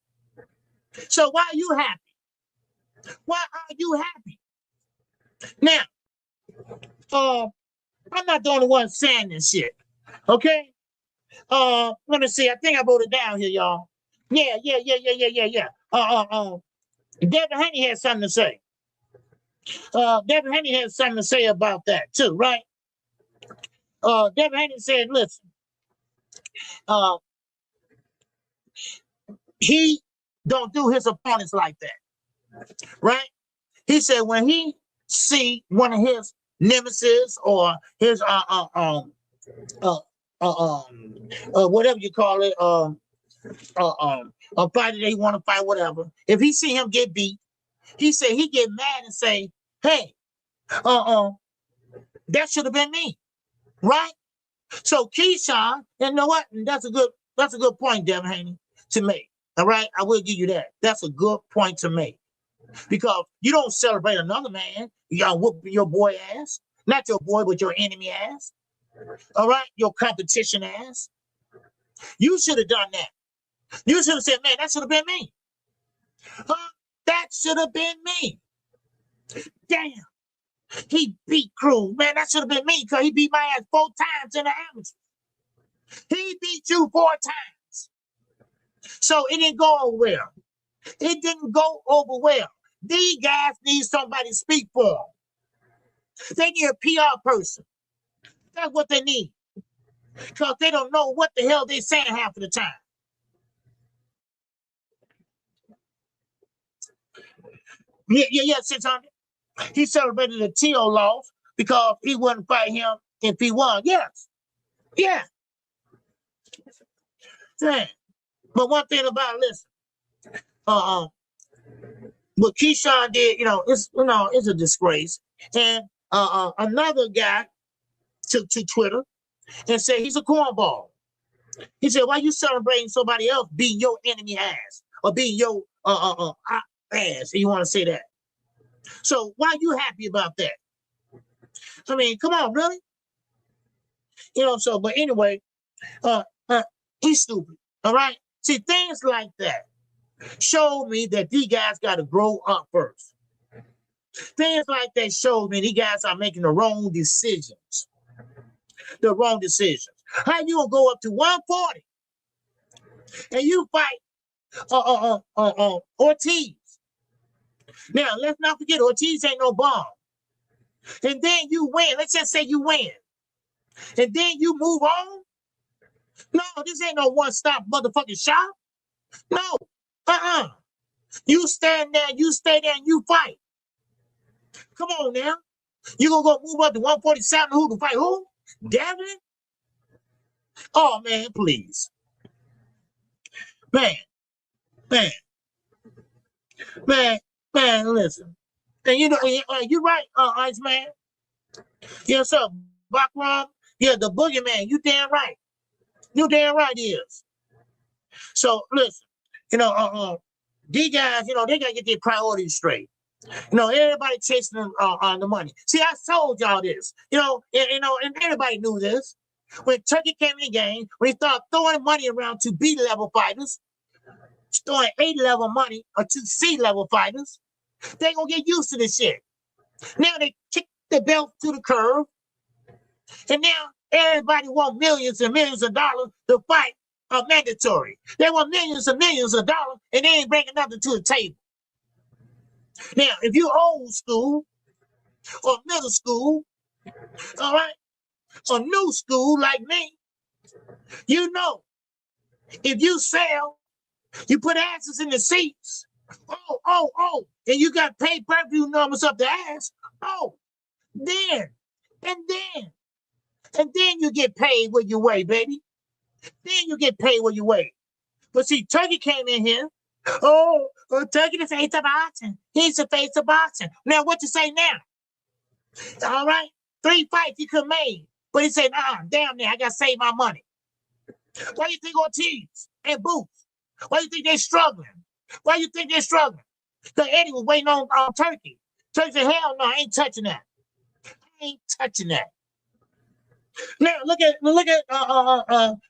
So why are you happy? Why are you happy? Now, I'm not the only one saying this shit. Okay? Let me see. I think I wrote it down here, y'all. Yeah. Devin Haney had something to say. Devin Haney had something to say about that too, right? Devin Haney said, listen, he don't do his opponents like that, right? He said when he see one of his nemesis or his whatever you call it, a fighter they want to fight, whatever. If he see him get beat, he said he get mad and say, "Hey, that should have been me," right? So Keyshawn, you know what? And that's a good point, Devin Haney, to make. All right, I will give you that. That's a good point to make because you don't celebrate another man. You gotta whoop your boy ass, not your boy, but your enemy ass. All right, your competition ass. You should have done that. You should have said, "Man, that should have been me." That should have been me. Damn. He beat Cruz. Man, that should have been me because he beat my ass 4 times in the amateurs. He beat you 4 times. So it didn't go over well. It didn't go over well. These guys need somebody to speak for them. They need a PR person. That's what they need. Because they don't know what the hell they're saying half of the time. Yeah, 600. He celebrated the Teal loss because he wouldn't fight him if he won. Yes. Yeah. Dang. But one thing about it, listen, what Keyshawn did, it's a disgrace. And another guy took to Twitter and said he's a cornball. He said, why you celebrating somebody else being your enemy ass or being your ass? You want to say that? So why are you happy about that? I mean, come on, really? But anyway, he's stupid. All right. See, things like that show me that these guys got to grow up first. Things like that show me these guys are making the wrong decisions. The wrong decisions. How you gonna go up to 140 and you fight Ortiz? Now, let's not forget, Ortiz ain't no bomb. And then you win. Let's just say you win. And then you move on? No, this ain't no one-stop motherfucking shop. No. You stand there, you stay there, and you fight. Come on now. You gonna go move up to 147? Who to fight who? Devin? Oh man, please. Man, man, man, listen. And you know, you're right, Ice Man. Yes, sir. Bakram, yeah, the boogeyman. You damn right. You damn right he is. So listen, these guys, they gotta get their priorities straight. Everybody chasing on the money. See, I told y'all this. And everybody knew this. When Turkey came in the game, when he started throwing money around to B level fighters, throwing A level money or to C level fighters, they gonna get used to this shit. Now they kick the belt to the curb, and now everybody want millions and millions of dollars to fight mandatory. They want millions and millions of dollars, and they ain't bringing nothing to the table. Now, if you old school or middle school, all right, or new school like me, you know, if you sell, you put asses in the seats. And you got pay-per-view numbers up the ass. Then you get paid what you weigh, baby. Then you get paid what you weigh. But see, Turkey came in here. Turkey the face of boxing. He's the face of boxing. Now, what you say now? All right, 3 fights he could have made. But he said, damn it, I got to save my money. Why you think Ortiz and Boots? Why you think they're struggling? Why you think they're struggling? Because Eddie was waiting on Turkey. Turkey said, hell no, I ain't touching that. I ain't touching that. Now, look at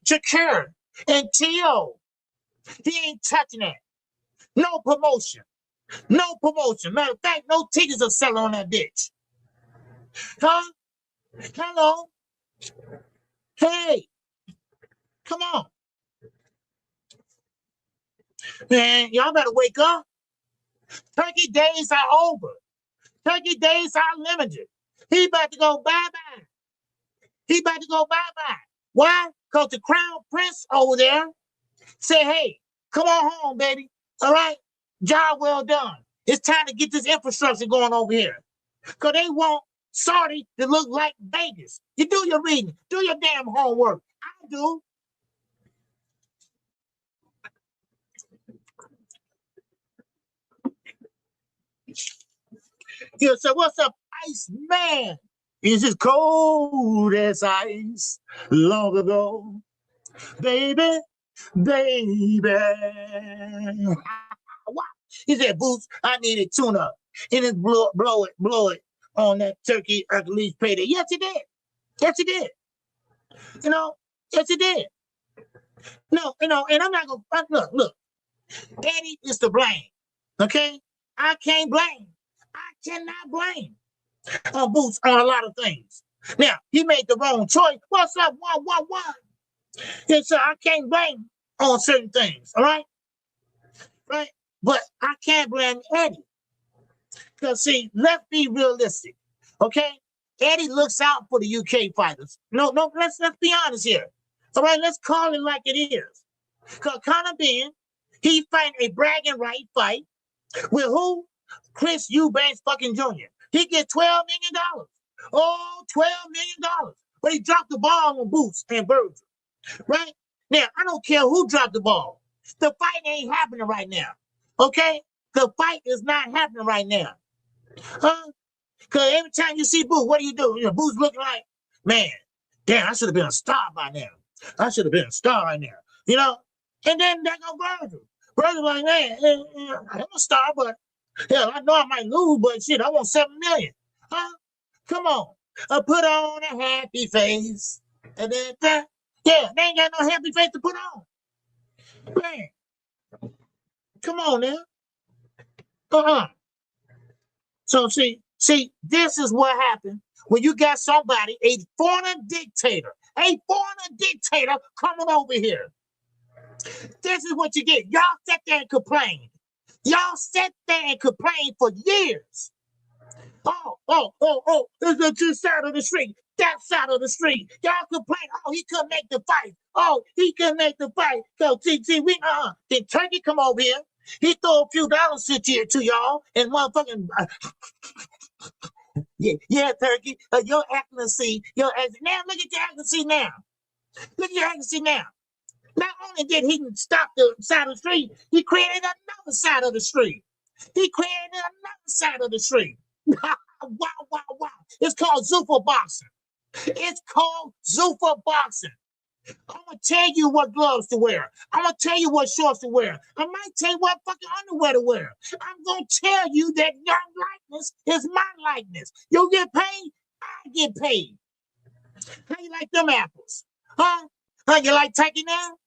Shakur and T.O. He ain't touching that. No promotion. No promotion. Matter of fact, no tickets are selling on that bitch. Huh? Hello? Hey, come on. Man, y'all better wake up. Turkey days are over. Turkey days are limited. He about to go bye-bye. He about to go bye-bye. Why? Because the crown prince over there said, hey, come on home, baby. All right? Job well done. It's time to get this infrastructure going over here. Because they want Saudi to look like Vegas. You do your reading. Do your damn homework. I do. Yeah, so what's up, Ice Man? It's as cold as ice long ago. Baby. He said, Boots, I need a tune-up. He didn't blow it on that Turkey Hercules payday. Yes, he did. Yes, he did. Yes, he did. No, and I'm not going to, look, Eddie is to blame, okay? I can't blame. I cannot blame Boots on a lot of things. Now, he made the wrong choice. What's up, 111? Yeah, so I can't blame on certain things, all right? Right? But I can't blame Eddie. Because, see, let's be realistic, okay? Eddie looks out for the UK fighters. No, let's be honest here. All right, let's call it like it is. Because Conor Ben, he fighting a bragging right fight with who? Chris Eubanks fucking Jr. He get $12 million. Oh, $12 million. But he dropped the ball on Boots and Virgil. Right? Now, I don't care who dropped the ball. The fight ain't happening right now. Okay? The fight is not happening right now. Huh? Because every time you see Boots, what do? Boots looking like, man, damn, I should have been a star by now. I should have been a star right now. And then there go Virgil. Virgil like, man, I'm a star, but hell, I know I might lose, but shit, I want $7 million. Huh? Come on. I put on a happy face. And then yeah, they ain't got no happy face to put on. Man. Come on now. So see, this is what happened when you got somebody, a foreign dictator coming over here. This is what you get. Y'all sat there and complained. Y'all sat there and complained for years. This side of the street, that side of the street. Y'all complain, he couldn't make the fight. He couldn't make the fight. So, Then Turkey come over here. He throw a few dollars to y'all and motherfucking, yeah, Turkey, your accuracy, now look at your accuracy now. Look at your accuracy now. Not only did he stop the side of the street, he created another side of the street. He created another side of the street. Wow, wow, wow. It's called Zuffa boxing. It's called Zuffa boxing. I'm going to tell you what gloves to wear. I'm going to tell you what shorts to wear. I might tell you what fucking underwear to wear. I'm going to tell you that your likeness is my likeness. You get paid, I get paid. How you like them apples? Huh? Huh? You like turkey now?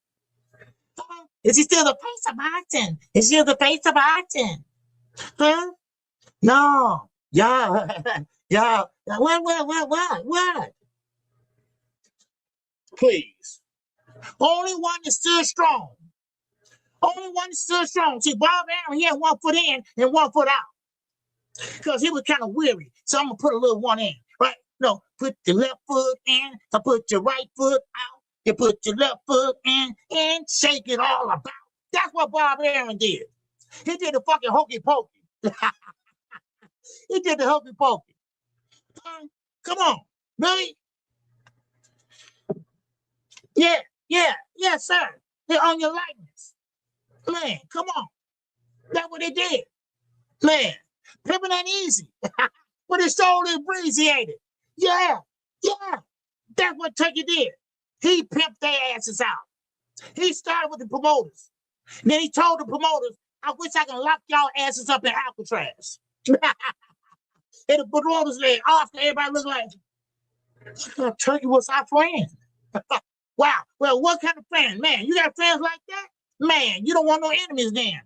Huh? Is he still the face of boxing? Is he still the face of boxing? Huh? No. Yeah. Yeah. What? Please. Only one that stood strong. Only one that stood strong. See, Bob Aaron, he had 1 foot in and 1 foot out. Because he was kind of weary. So I'm going to put a little one in. Right? No, put the left foot in. I put your right foot out. You put your left foot in and shake it all about. That's what Bob Aaron did. He did the fucking hokey pokey. He did the hokey pokey. Come on, really? Yeah, sir. They're on your likeness. Man, come on. That's what they did. Man, pimping ain't easy. But it's so breezy, ain't it? Yeah. That's what Turkey did. He pimped their asses out. He started with the promoters. And then he told the promoters, I wish I could lock y'all asses up in Alcatraz. And the promoters there, Oscar, everybody look like, Turkey was our friend. Wow. Well, what kind of friend? Man, you got friends like that? Man, you don't want no enemies then.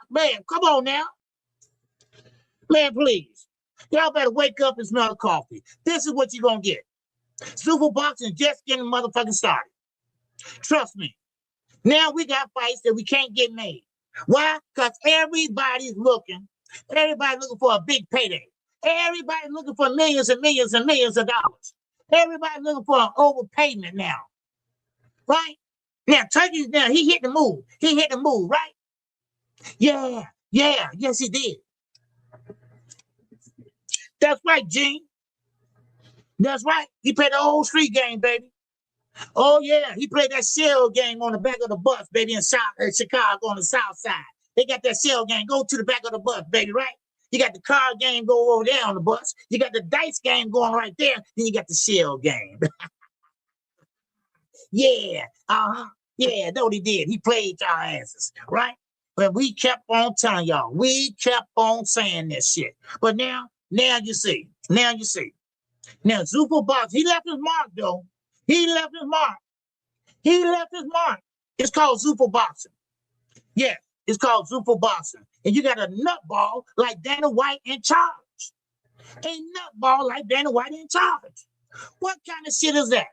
Man, come on now. Man, please. Y'all better wake up and smell the coffee. This is what you're going to get. Super boxing just getting motherfucking started. Trust me. Now we got fights that we can't get made. Why? Because everybody's looking. Everybody's looking for a big payday. Everybody's looking for millions and millions and millions of dollars. Everybody's looking for an overpayment now. Right? Now, Turkey's now, he hit the move. He hit the move, right? Yeah. Yes, he did. That's right, Gene. That's right. He played the old street game, baby. Oh, yeah. He played that shell game on the back of the bus, baby, in Chicago on the south side. They got that shell game. Go to the back of the bus, baby, right? You got the card game go over there on the bus. You got the dice game going right there. Then you got the shell game. Yeah. Yeah, that's what he did. He played y'all asses, right? But we kept on telling y'all. We kept on saying this shit. But now you see. Now, Zuffa Box, he left his mark, though. He left his mark. It's called Zuffa boxing. Yeah, it's called Zuffa boxing. And you got a nutball like Dana White in charge. A nutball like Dana White in charge. What kind of shit is that?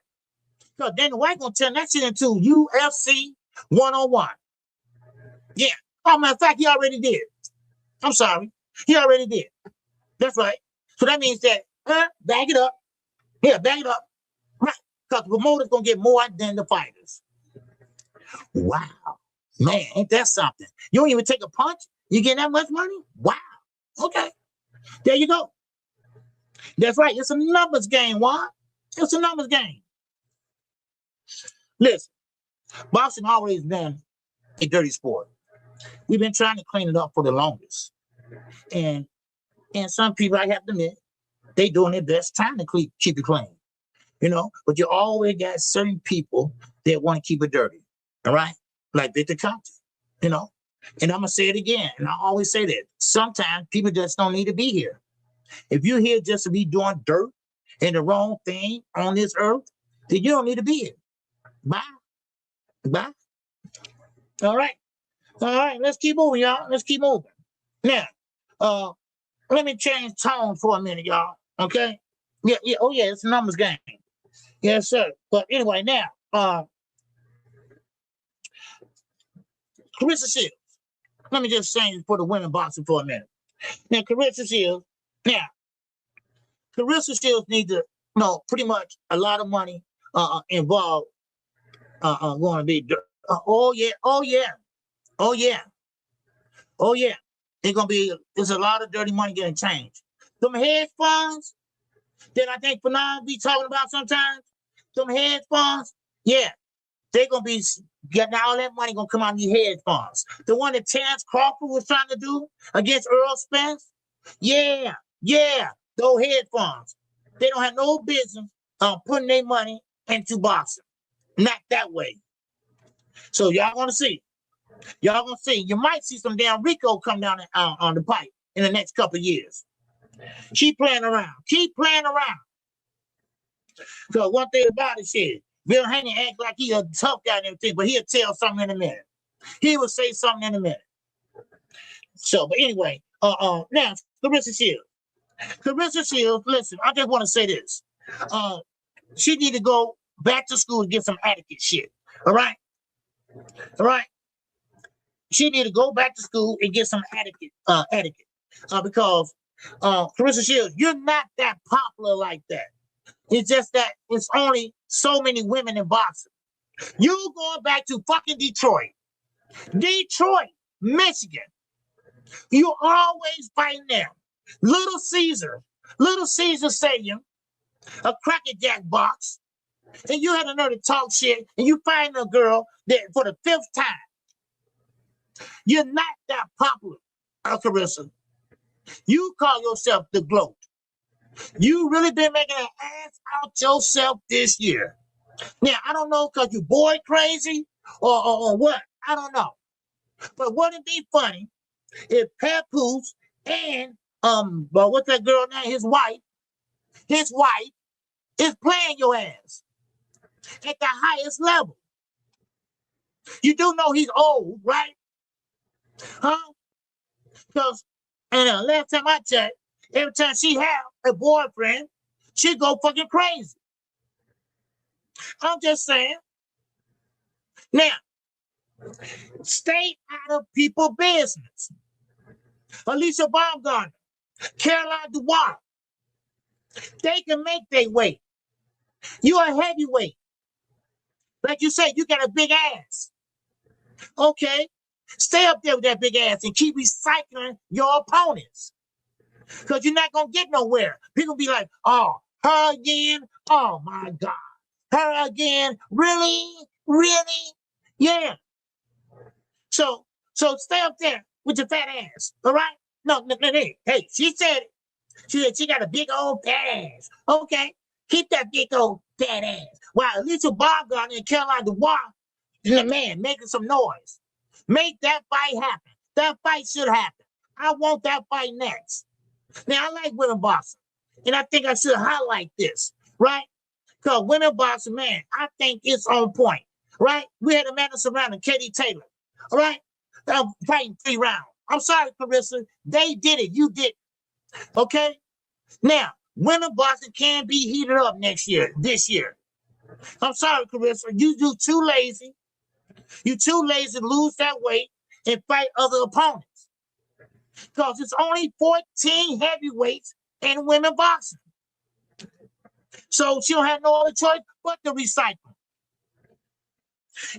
Because Dana White gonna turn that shit into UFC 101. Yeah. Oh, matter of fact, he already did. I'm sorry. He already did. That's right. So that means that, back it up. Yeah, back it up. Right. Because the promoter's going to get more than the fighters. Wow. Man, ain't that something? You don't even take a punch? You get that much money? Wow. Okay. There you go. That's right. It's a numbers game, Juan. It's a numbers game. Listen, boxing always been a dirty sport. We've been trying to clean it up for the longest. And some people, I have to admit, they doing their best trying to keep it clean. You know, but you always got certain people that want to keep it dirty. All right? Like Victor Conte, you know. And I'm going to say it again. And I always say that. Sometimes people just don't need to be here. If you're here just to be doing dirt and the wrong thing on this earth, then you don't need to be here. Bye. All right. Let's keep moving, y'all. Let's keep moving. Now, let me change tone for a minute, y'all. Okay? Yeah. Oh, yeah, it's a numbers game. Yes, sir. But anyway, now, Carissa Shields. Let me just change for the women boxing for a minute. Now, Carissa Shields needs to know pretty much a lot of money involved going to be. Oh yeah. There's a lot of dirty money getting changed. Some hedge funds that I think Fanon be talking about sometimes. Some hedge funds, Yeah, they're gonna be getting all that money gonna come out of these hedge funds. The one that Terrence Crawford was trying to do against Earl Spence. Yeah, those hedge funds. They don't have no business putting their money into boxing. Not that way. So y'all gonna see. Y'all gonna see. You might see some damn Rico come down on the pipe in the next couple of years. Keep playing around. Keep playing around. Because one thing about it is, Bill Haney act like he a tough guy and everything, but he'll tell something in a minute. He will say something in a minute. So, but anyway, now Clarissa Shields. Clarissa Shields, listen, I just want to say this. She need to go back to school and get some etiquette shit. All right? All right? She need to go back to school and get some etiquette. Because Clarissa Shields, you're not that popular like that. It's just that it's only so many women in boxing. You going back to fucking Detroit, Michigan. You always fighting there. Little Caesar Stadium, a crackerjack box, and you had to know to talk shit, and you find a girl that for the 5th time. You're not that popular, Clarissa. You call yourself the GOAT. You really been making an ass out yourself this year. Now, I don't know because you boy crazy or what. I don't know. But wouldn't it be funny if Papoose and but what's that girl now? His wife is playing your ass at the highest level. You do know he's old, right? Huh? Because last time I checked, every time she have a boyfriend, she go fucking crazy. I'm just saying. Now, stay out of people's business. Alicia Baumgartner, Caroline Dubois, they can make their weight. You're a heavyweight. Like you said, you got a big ass. Okay? Stay up there with that big ass and keep recycling your opponents. Because you're not going to get nowhere. People be like, oh, her again? Oh, my God. Her again? Really? Really? Yeah. So stay up there with your fat ass. All right? No. Hey, she said it. She said she got a big old fat ass. Okay. Keep that big old fat ass. While Alicia Baumgartner and Caroline Dubois, man, making some noise. Make that fight happen. That fight should happen. I want that fight next. Now, I like women boxing, and I think I should highlight this, right? Because women boxing, man, I think it's on point, right? We had Amanda Serrano and Katie Taylor, all right? Fighting 3 rounds. I'm sorry, Clarissa. They did it. You did. Okay? Now, women boxing can be heated up this year. I'm sorry, Clarissa. You too lazy. You too lazy to lose that weight and fight other opponents. Because it's only 14 heavyweights in women boxing. So she don't have no other choice but to recycle.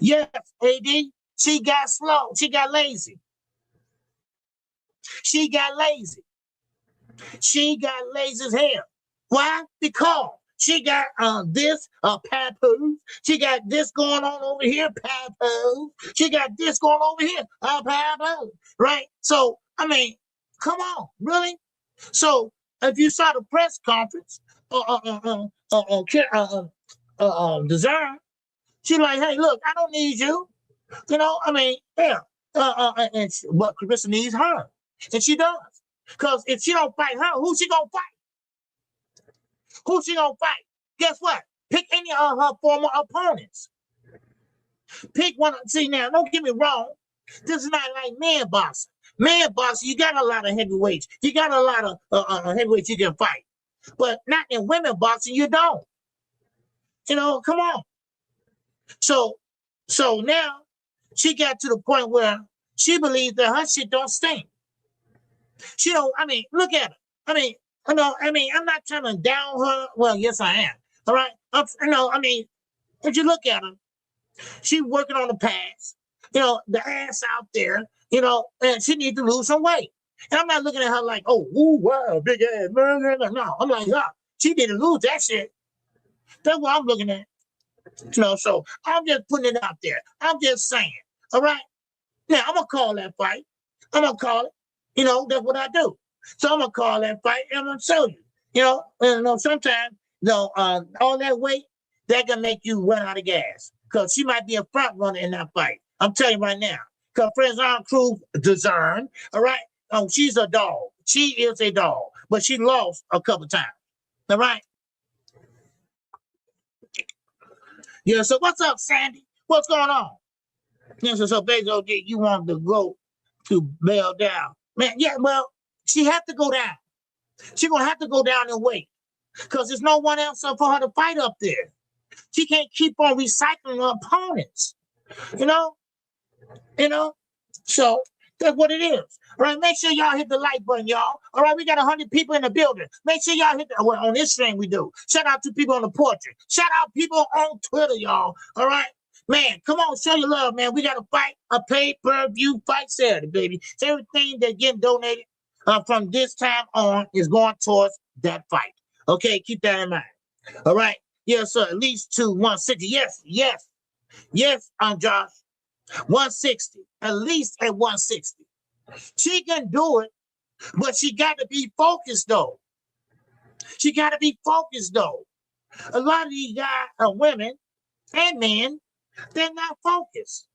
Yes, AD, she got slow. She got lazy. She got lazy as hell. Why? Because she got this, Papoose. She got this going on over here, Papoose. She got this going over here, Papoose. Right? So, I mean, come on, really? So, if you saw the press conference, Desire, she like, hey, look, I don't need you. You know, I mean, yeah. But Clarissa needs her, and she does. Because if she don't fight her, who she gonna fight? Who she gonna fight? Guess what? Pick any of her former opponents. Pick one. See, now, don't get me wrong. This is not like man boxing. Man boxing, you got a lot of heavyweights. You got a lot of heavyweights you can fight. But not in women boxing, you don't. You know, come on. So now she got to the point where she believes that her shit don't stink. She don't, I mean, look at her. I mean, I'm not trying to down her. Well, yes, I am. All right. If you look at her, she's working on the pads, the ass out there, and she needs to lose some weight. And I'm not looking at her like, oh, ooh, wow, big ass. No, I'm like, she need to lose that shit. That's what I'm looking at. So I'm just putting it out there. I'm just saying. All right. Now I'm gonna call that fight. I'm gonna call it. That's what I do. So I'm gonna call that fight and I'm gonna show you. Sometimes all that weight that can make you run out of gas because she might be a front runner in that fight. I'm telling you right now. Because Franzon Cruz deserved. All right. She's a dog. She is a dog, but she lost a couple times. All right. Yeah. So what's up, Sandy? What's going on? Yeah. So basically, you want to go to bail down, man? Yeah. Well, she had to go down. She's gonna have to go down and wait because there's no one else for her to fight up there. She can't keep on recycling her opponents. So that's what it is. All right, make sure y'all hit the like button, y'all. All right, we got 100 people in the building. Make sure y'all hit on this stream we do. Shout out to people on the portrait. Shout out people on Twitter, y'all. All right, man, come on, show your love, man. We got to fight a pay-per-view fight Saturday, baby. So everything that getting donated from this time on is going towards that fight. Okay, keep that in mind. All right, yes, sir. At least to 160. Yes, I'm Josh. 160, at least at 160. She can do it, but she got to be focused, though. A lot of these guys, women and men, they're not focused.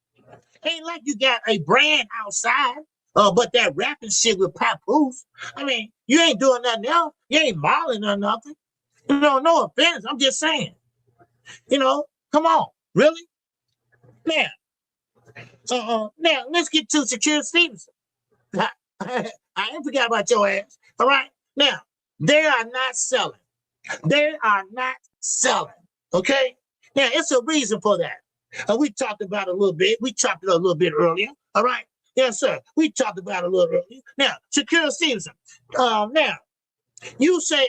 Ain't like you got a brand outside, but that rapping shit with Papoose. I mean, you ain't doing nothing else. You ain't modeling or nothing. No offense. I'm just saying. Come on. Really? Now, let's get to Shakur Stevenson. I ain't forgot about your ass. All right. Now, they are not selling. Okay. Now, it's a reason for that. We talked about it a little bit. We chopped it a little bit earlier. All right. Yes, sir. We talked about it a little earlier. Now, Shakur Stevenson. Now, you say,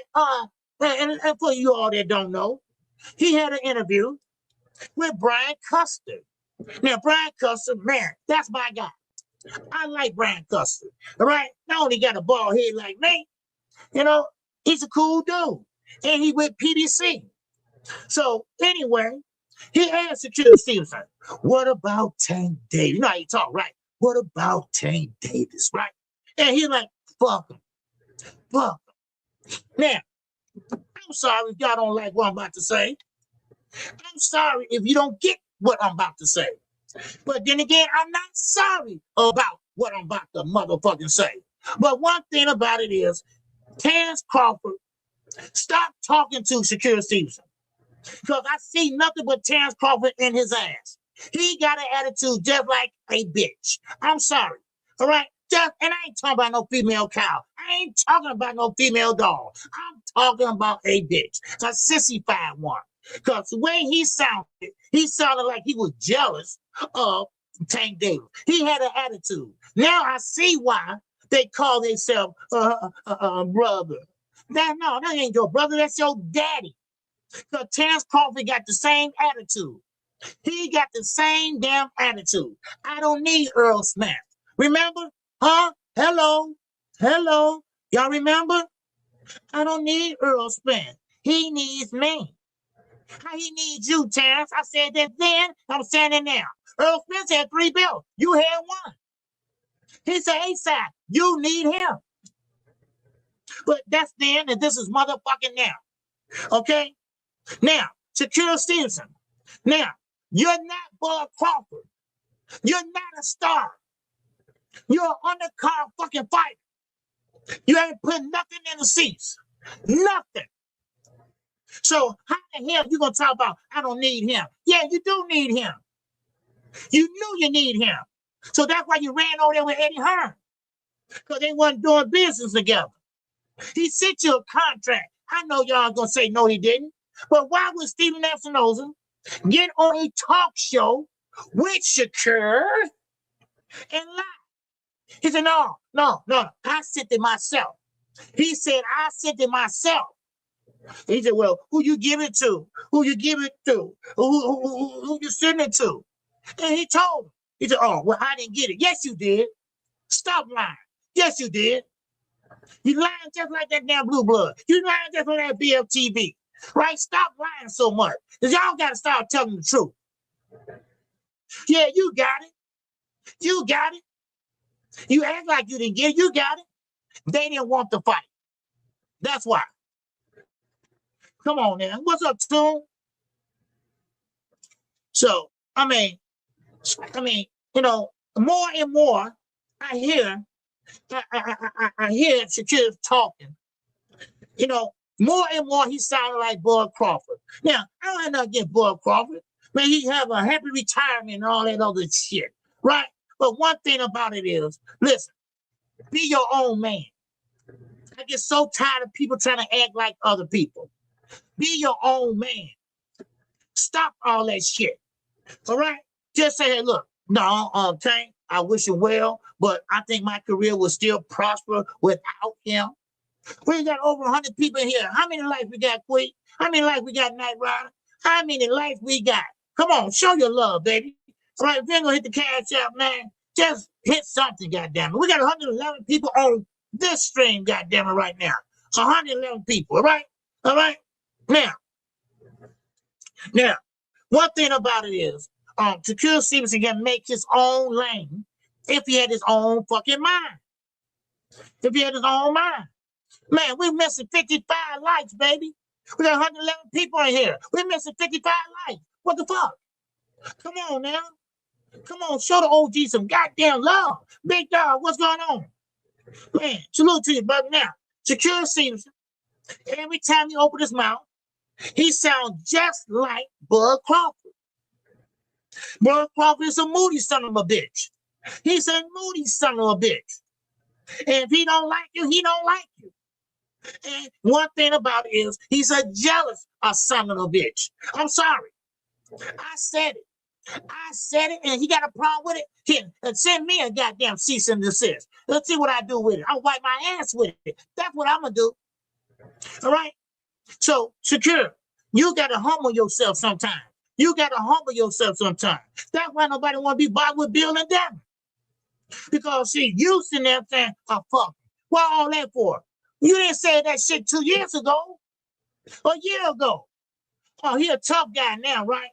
and for you all that don't know, he had an interview with Brian Custer. Now, Brian Custer, man, that's my guy. I like Brian Custer. All right. Not only got a bald head like me, he's a cool dude. And he with PBC. So anyway, he asked Shakur Stevenson, what about Tank Davis? You know how you talk, right? What about Tank Davis, right? And he's like, fuck him. Now, I'm sorry if y'all don't like what I'm about to say. I'm sorry if you don't get what I'm about to say. But then again, I'm not sorry about what I'm about to motherfucking say. But one thing about it is, Terrence Crawford, stop talking to Shakur Stevenson. Because I see nothing but Terrence Crawford in his ass. He got an attitude just like a bitch. I'm sorry. All right? And I ain't talking about no female cow. I ain't talking about no female dog. I'm talking about a bitch. A sissified one. Because the way he sounded like he was jealous of Tank Davis. He had an attitude. Now I see why they call themselves brother. That ain't your brother. That's your daddy. Because Terrence Crawford got the same attitude. He got the same damn attitude. I don't need Earl Smith. Remember? Huh? Hello? Y'all remember? I don't need Earl Smith. He needs me. How he needs you, Terrence? I said that then. I'm saying it now. Earl Smith had 3 belts. You had 1. He said, A-side, you need him. But that's then, and this is motherfucking now. Okay? Now, Shakur Stevenson. Now, you're not Bud Crawford. You're not a star. You're an undercard fucking fighter. You ain't put nothing in the seats. Nothing. So how the hell you gonna talk about I don't need him? Yeah, you do need him. You knew you need him. So that's why you ran over there with Eddie Hearn. Because they wasn't doing business together. He sent you a contract. I know y'all gonna say no, he didn't. But why would Stephen Espinoza get on a talk show with Shakur and lie? He said, no, I sent it myself. He said, I sent it myself. He said, well, who you give it to? Who you give it to? Who you send it to? And he told him. He said, oh, well, I didn't get it. Yes, you did. Stop lying. Yes, you did. You lying just like that damn Blue Blood. You lying just like that BFTV. Right? Stop lying so much. Because y'all got to start telling the truth. Yeah, you got it. You got it. You act like you didn't get it. You got it. They didn't want to fight. That's why. Come on now. What's up, Toon? So, I mean, you know, more and more I hear Shakur talking. You know, more and more he sounded like Bud Crawford. Now, I don't have nothing against Bud Crawford. Man, he have a happy retirement and all that other shit, right? But one thing about it is, listen, be your own man. I get so tired of people trying to act like other people. Be your own man. Stop all that shit. All right? Just say, hey, look, no, Tank, I wish you well, but I think my career will still prosper without him. We got over 100 people in here. How many lives we got, Queen? How many lives we got, Night Rider? How many lives we got? Come on, show your love, baby. All right, if you ain't gonna hit the cash out, man, just hit something, goddammit. We got 111 people on this stream, goddammit, right now. 111 people, all right? All right? Now, one thing about it is, Shakur Stevenson can make his own lane if he had his own fucking mind. If he had his own mind. Man, we're missing 55 likes, baby. We got 111 people in here. We're missing 55 likes. What the fuck? Come on now. Come on, show the OG some goddamn love. Big dog, what's going on? Man, salute to you, brother. Now, Shakur Stevenson, every time he opens his mouth, he sounds just like Bud Crawford. Bud Crawford is a moody son of a bitch. He's a moody son of a bitch. And if he don't like you, he don't like you. And one thing about it is he's a jealous son of a bitch. I'm sorry. I said it, and he got a problem with it. Here, send me a goddamn cease and desist. Let's see what I do with it. I'll wipe my ass with it. That's what I'm going to do. All right? So, Shakur, you got to humble yourself sometimes. You got to humble yourself sometimes. That's why nobody want to be bothered with Bill and Devin. Because, see, you sitting there saying, oh, fuck. What all that for? You didn't say that shit 2 years ago. A year ago. Oh, he a tough guy now, right?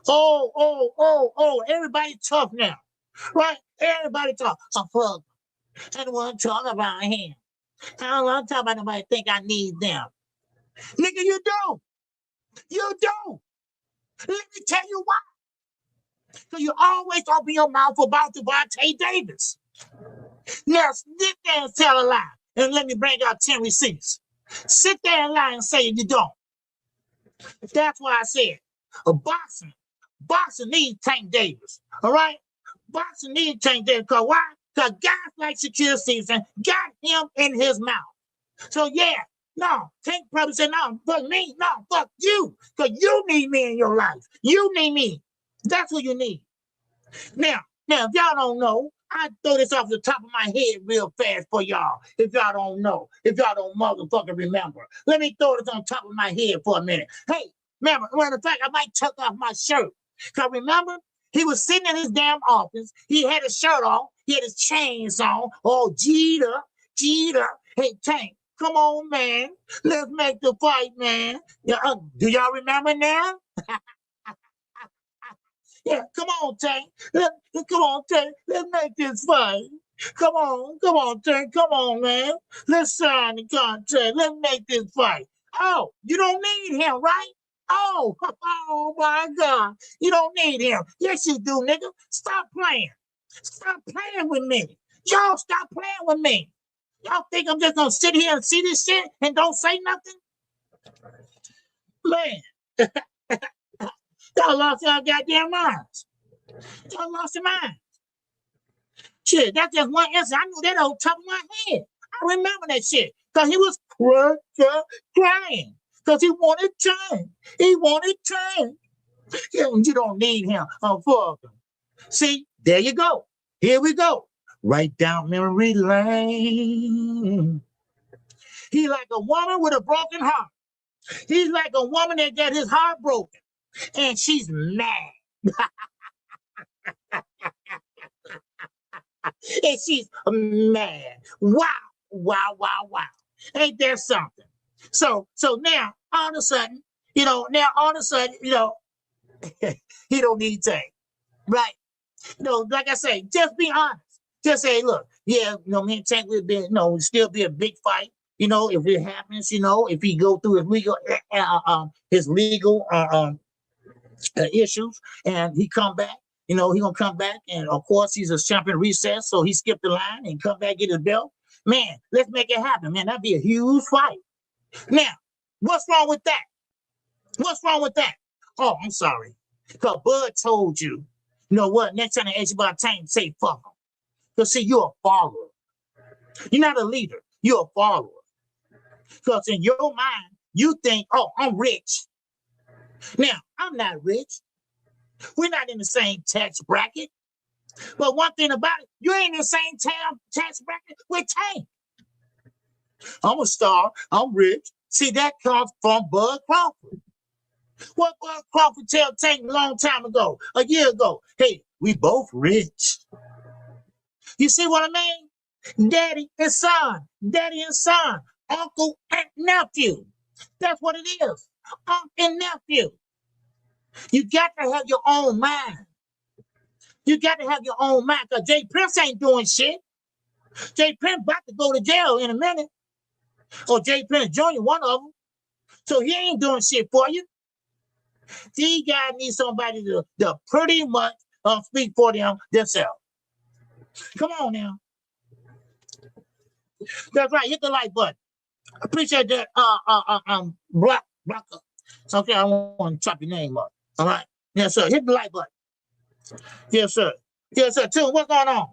Oh, everybody tough now. Right? Everybody tough. Oh, fuck. I don't want to talk about him. I don't want to talk about nobody think I need them. Nigga, you do. You do. Let me tell you why. Because you always open your mouth about Devontae Davis. Now, sit there and tell a lie. And let me bring out 10 receipts. Sit there and lie and say you don't. That's why I said, boxing needs Tank Davis. All right? Boxing needs Tank Davis. Because why? Because guys like Shakur Stevenson got him in his mouth. So, yeah. No, Tank probably said, no, fuck me. No, fuck you. Because you need me in your life. You need me. That's what you need. Now, if y'all don't know, I throw this off the top of my head real fast for y'all. If y'all don't know, if y'all don't motherfucking remember. Let me throw this on top of my head for a minute. Hey, remember, matter of fact, I might tuck off my shirt. Because remember, he was sitting in his damn office. He had his shirt on. He had his chains on. Oh, Jeter. Hey, Tank. Come on, man. Let's make the fight, man. Do y'all remember now? Yeah, come on, Tank. Come on, Tank. Let's make this fight. Come on, Tank. Come on, man. Let's sign the contract. Let's make this fight. Oh, you don't need him, right? Oh my God. You don't need him. Yes, you do, nigga. Stop playing. Stop playing with me. Y'all stop playing with me. Y'all think I'm just gonna sit here and see this shit and don't say nothing? Man, y'all lost y'all goddamn minds. Y'all lost your minds. Shit, that's just one answer. I knew that on top of my head. I remember that shit. Because he was crying. Because he wanted time. He wanted time. Yeah, you don't need him. Oh, fuck him. See, there you go. Here we go. Right down memory lane. He like a woman with a broken heart. He's like a woman that got his heart broken. And she's mad. And she's mad. Wow. Ain't there something? So now, all of a sudden, Now all of a sudden, he don't need Tank, right? Like I say, just be honest. Just say, look, yeah, me and Tank would be, would still be a big fight. If it happens, if he go through his legal issues and he come back, he gonna come back, and of course he's a champion recess, so he skipped the line and come back get his belt. Man, let's make it happen, man. That'd be a huge fight. Now, what's wrong with that? What's wrong with that? Oh, I'm sorry. Because Bud told you, you know what? Next time they ask you about Tank, say fuck him. Because see, you're a follower. You're not a leader. You're a follower. Because in your mind, you think, oh, I'm rich. Now, I'm not rich. We're not in the same tax bracket. But one thing about it, you ain't in the same tax bracket with Tank. I'm a star. I'm rich. See, that comes from Bud Crawford. What Bud Crawford tell Tank a long time ago, a year ago? Hey, we both rich. You see what I mean? Daddy and son, uncle and nephew. That's what it is. Uncle and nephew. You got to have your own mind. You got to have your own mind, because Jay Prince ain't doing shit. Jay Prince about to go to jail in a minute. Or Jay Prince Jr., one of them. So he ain't doing shit for you. These guys need somebody to pretty much speak for them themselves. Come on now. That's right. Hit the like button. Appreciate that. Blocker. Okay, I want to chop your name up. All right. Yes, sir. Hit the like button. Yes, sir. Yes, sir. Tune, what's going on?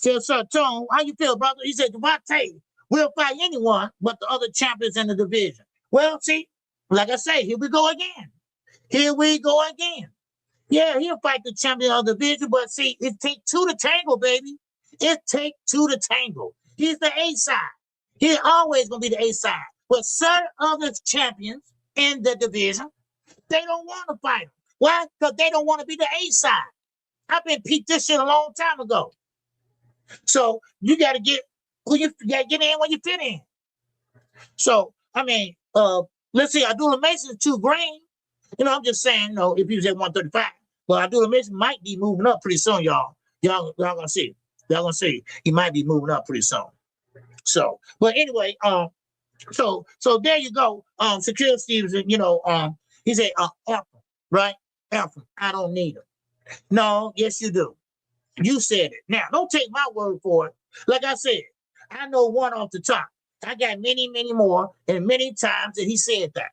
Yes, sir. Tune, how you feel, brother? He said, Devontae will fight anyone but the other champions in the division. Well, see, like I say, here we go again. Here we go again. Yeah, he'll fight the champion of the division, but see, it takes two to tangle, baby. It takes two to tangle. He's the A side. He's always going to be the A side. But certain other champions in the division, they don't want to fight him. Why? Because they don't want to be the A side. I've been peeped this shit a long time ago. So you got to get in when you fit in. So, I mean, let's see, Abdullah Mason's too green. I'm just saying, if he was at 135. But Abdullah Mason might be moving up pretty soon, y'all. Y'all gonna see. Y'all gonna see. He might be moving up pretty soon. So, but anyway, so there you go. Shakur Stevenson, he said, Alpha, right? Alpha, I don't need him. No, yes, you do. You said it. Now, don't take my word for it. Like I said, I know one off the top. I got many, many more, and many times that he said that.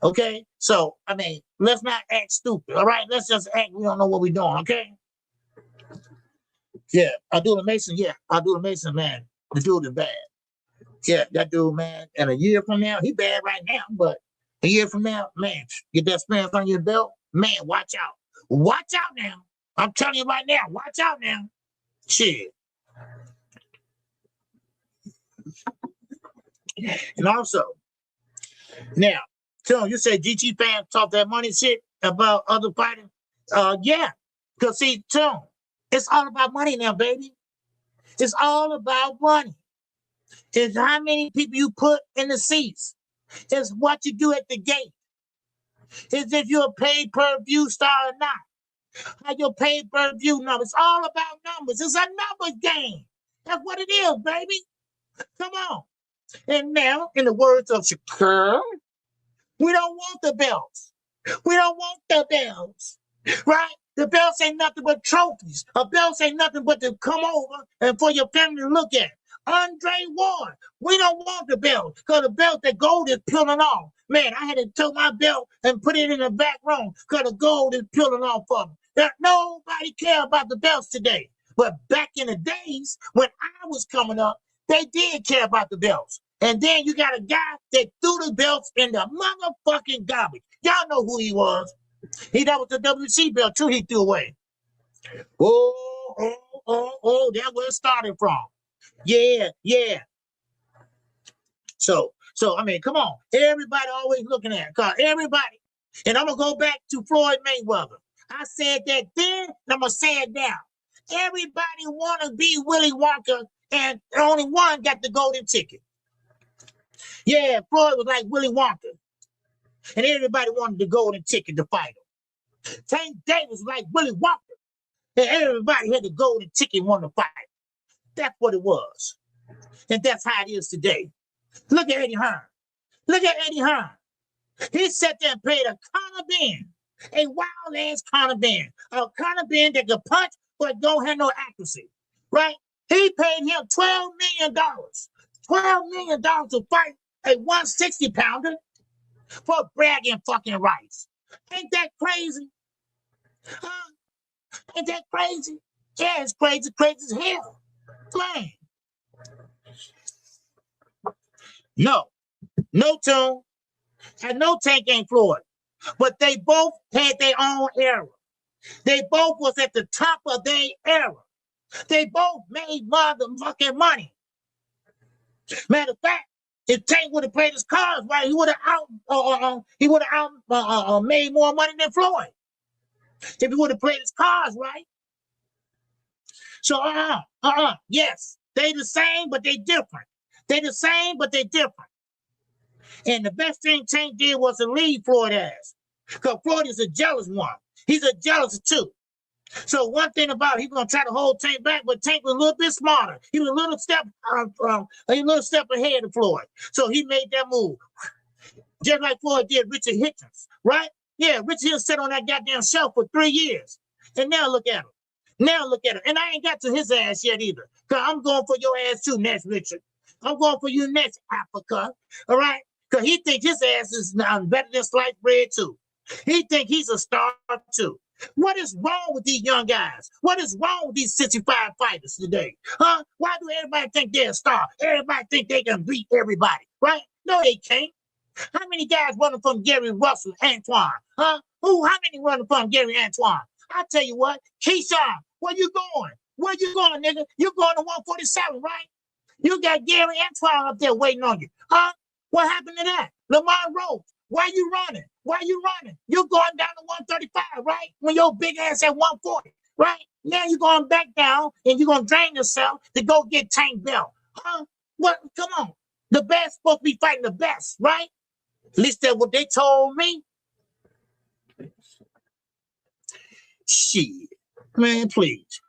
Okay? So, I mean, let's not act stupid, all right? Let's just act, we don't know what we're doing, okay? Yeah, Abdullah Mason, man, the dude is bad. Yeah, that dude, man, and a year from now, he bad right now, but a year from now, man, get that experience on your belt, man, watch out. Watch out now. I'm telling you right now, watch out now. Shit. And also, now, Tone, you say GT fans talk that money shit about other fighters? Yeah. Because see, Tone, it's all about money now, baby. It's all about money. It's how many people you put in the seats. It's what you do at the gate. It's if you're a pay-per-view star or not. How your pay-per-view numbers. It's all about numbers. It's a numbers game. That's what it is, baby. Come on. And now, in the words of Shakur, we don't want the belts. We don't want the belts. Right? The belts ain't nothing but trophies. A belt ain't nothing but to come over and for your family to look at. Andre Ward, we don't want the belt because the belt, the gold is peeling off. Man, I had to take my belt and put it in the back room because the gold is peeling off of me. Nobody care about the belts today. But back in the days when I was coming up, they did care about the belts. And then you got a guy that threw the belts in the motherfucking garbage. Y'all know who he was. That was the WC belt too he threw away. Oh, that's where it started from. Yeah. So, I mean, come on. Everybody always looking at it. Cause everybody, and I'm going to go back to Floyd Mayweather. I said that then, and I'm going to say it now. Everybody want to be Willy Wonka, and only one got the golden ticket. Yeah, Floyd was like Willy Wonka. And everybody wanted the golden ticket to fight him. Tank Davis like Willie Walker. And everybody had the golden ticket and wanted to fight. That's what it was. And that's how it is today. Look at Eddie Hearn. Look at Eddie Hearn. He sat there and played a Conor Ben, a wild-ass Conor Ben, a Conor Ben that could punch but don't have no accuracy, right? He paid him $12 million, $12 million to fight a 160-pounder for bragging fucking rights. Ain't that crazy? Huh? Ain't that crazy? Yeah, it's crazy, crazy as hell. Man. No Tune, and no Tank ain't Floyd. But they both had their own era. They both was at the top of their era. They both made motherfucking money. Matter of fact, if Tank would have played his cards right, he would have made more money than Floyd. If he would have played his cards right. So yes, they the same, but they different. They the same, but they different. And the best thing Tank did was to leave Floyd ass. Because Floyd is a jealous one. He's a jealous too. So one thing about it, he's gonna try to hold Tank back, but Tank was a little bit smarter. He was a little step ahead of Floyd. So he made that move. Just like Floyd did Richard Hitchens, right? Yeah, Richard Hitchens sat on that goddamn shelf for 3 years. And now look at him. Now look at him. And I ain't got to his ass yet either. Because I'm going for your ass too next, Richard. I'm going for you next, Africa. All right? Because he thinks his ass is better than sliced bread too. He think he's a star too. What is wrong with these young guys? What is wrong with these 65 fighters today? Huh? Why do everybody think they're a star? Everybody think they can beat everybody, right? No, they can't. How many guys running from Gary Russell, Antoine? Huh? How many running from Gary Antoine? I tell you what, Keyshawn, where you going? Where you going, nigga? You going to 147, right? You got Gary Antoine up there waiting on you. Huh? What happened to that? Lamar Rose, why you running? Why you running? You're going down to 135, right? When your big ass at 140, right? Now you're going back down and you're going to drain yourself to go get Tank Bell. Huh? What? Come on. The best supposed to be fighting the best, right? At least that's what they told me. Shit. Man, please.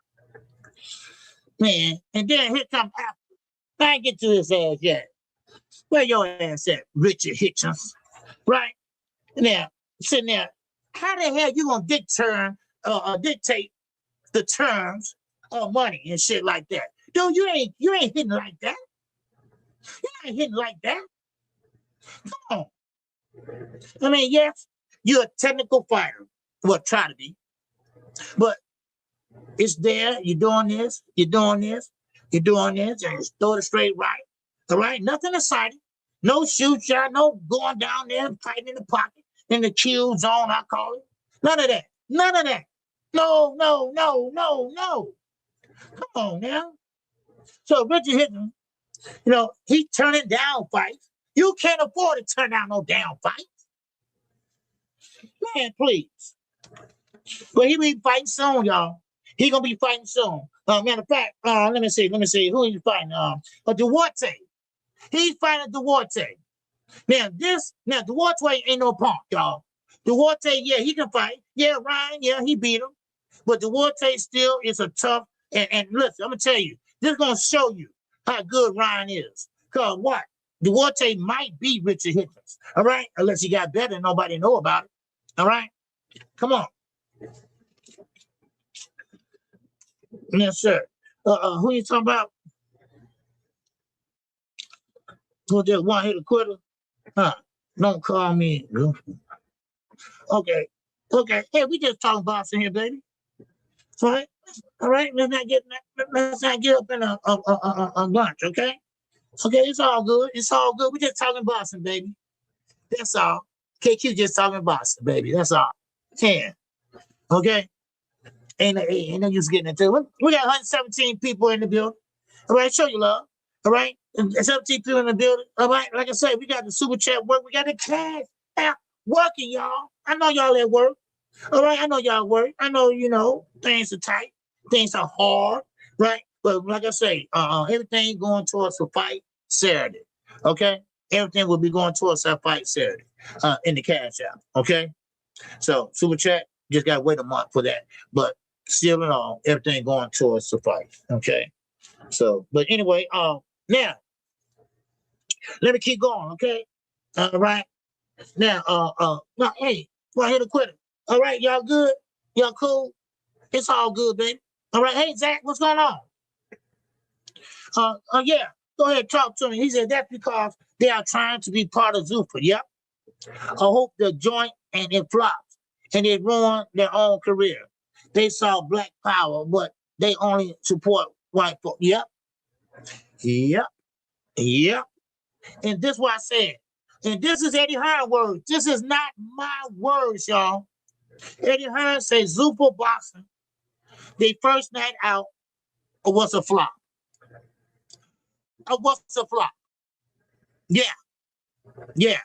Man, and then here comes Apple. I ain't get to his ass yet. Where your ass at, Richard Hitchens? Right? Now, sitting there, how the hell you gonna dictate the terms of money and shit like that? Dude, you ain't hitting like that. You ain't hitting like that. Come on. I mean, yes, you're a technical fighter. Well, try to be. But it's there, you're doing this, and you throw it straight right. All right? Nothing exciting. No shoot shot, no going down there and fighting in the pocket, in the kill zone, I call it. None of that. None of that. No. Come on now. So Richard Hitchens, he turning down fights. You can't afford to turn down no damn fights. Man, please. But he be fighting soon, y'all. He gonna be fighting soon. Matter of fact, let me see who he's fighting. Duarte. He's fighting Duarte. Now Duarte ain't no punk, y'all. Duarte, yeah, he can fight. Yeah, Ryan, yeah, he beat him. But Duarte still is a tough. And listen, I'm gonna tell you, this is gonna show you how good Ryan is. Cause what? Duarte might beat Richard Hitchens. All right, unless he got better and nobody know about it. All right, come on. Yes, sir. Who you talking about? Who just one hit a quitter? Don't call me. Okay. Hey, we just talking boxing here, baby. All right. Let's not get up in a bunch, okay? Okay, it's all good. We just talking boxing, baby. That's all. KQ just talking boxing, baby. That's all. 10. Okay. Ain't no use getting into it. We got 117 people in the building. All right, show you love. All right, and 17 people in the building. All right, like I said, we got the super chat work. We got the cash app working, y'all. I know y'all at work. All right, I know y'all work. I know, things are tight. Things are hard, right? But like I say, everything going towards a fight Saturday. Okay, everything will be going towards that fight Saturday. in the cash out. Okay, so super chat just gotta wait a month for that, but still in all, everything going towards suffice. Okay, so but anyway, now let me keep going. Okay, all right. Now, now, hey, well, here to quit it. All right, y'all good? Y'all cool? It's all good, baby. All right, hey Zach, what's going on? Yeah, go ahead, talk to me. He said that's because they are trying to be part of Zufa. Yep. I hope the joint and it flops and it ruined their own career. They saw black power, but they only support white folk. Yep. Yep. Yep. And this is what I said. And this is Eddie Hearn words. This is not my words, y'all. Eddie Hearn says Zufa boxing, their first night out was a flop. Was a flop. Yeah. Yeah.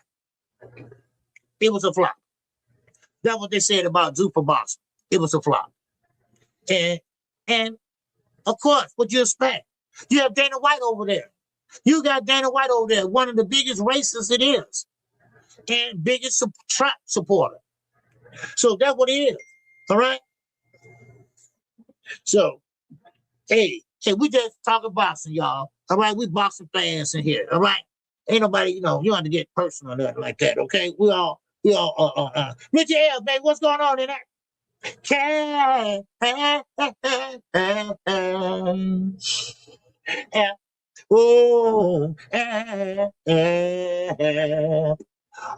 It was a flop. That's what they said about Zufa boxing. It was a flop. And of course, what you expect? You have Dana White over there. You got Dana White over there, one of the biggest racists it is, and biggest Trump supporter. So that's what it is. All right. So, hey, we just talking boxing, y'all. All right, we boxing fans in here. All right, ain't nobody, you don't have to get personal or nothing like that. Okay, we all. Richard L, baby, what's going on in there?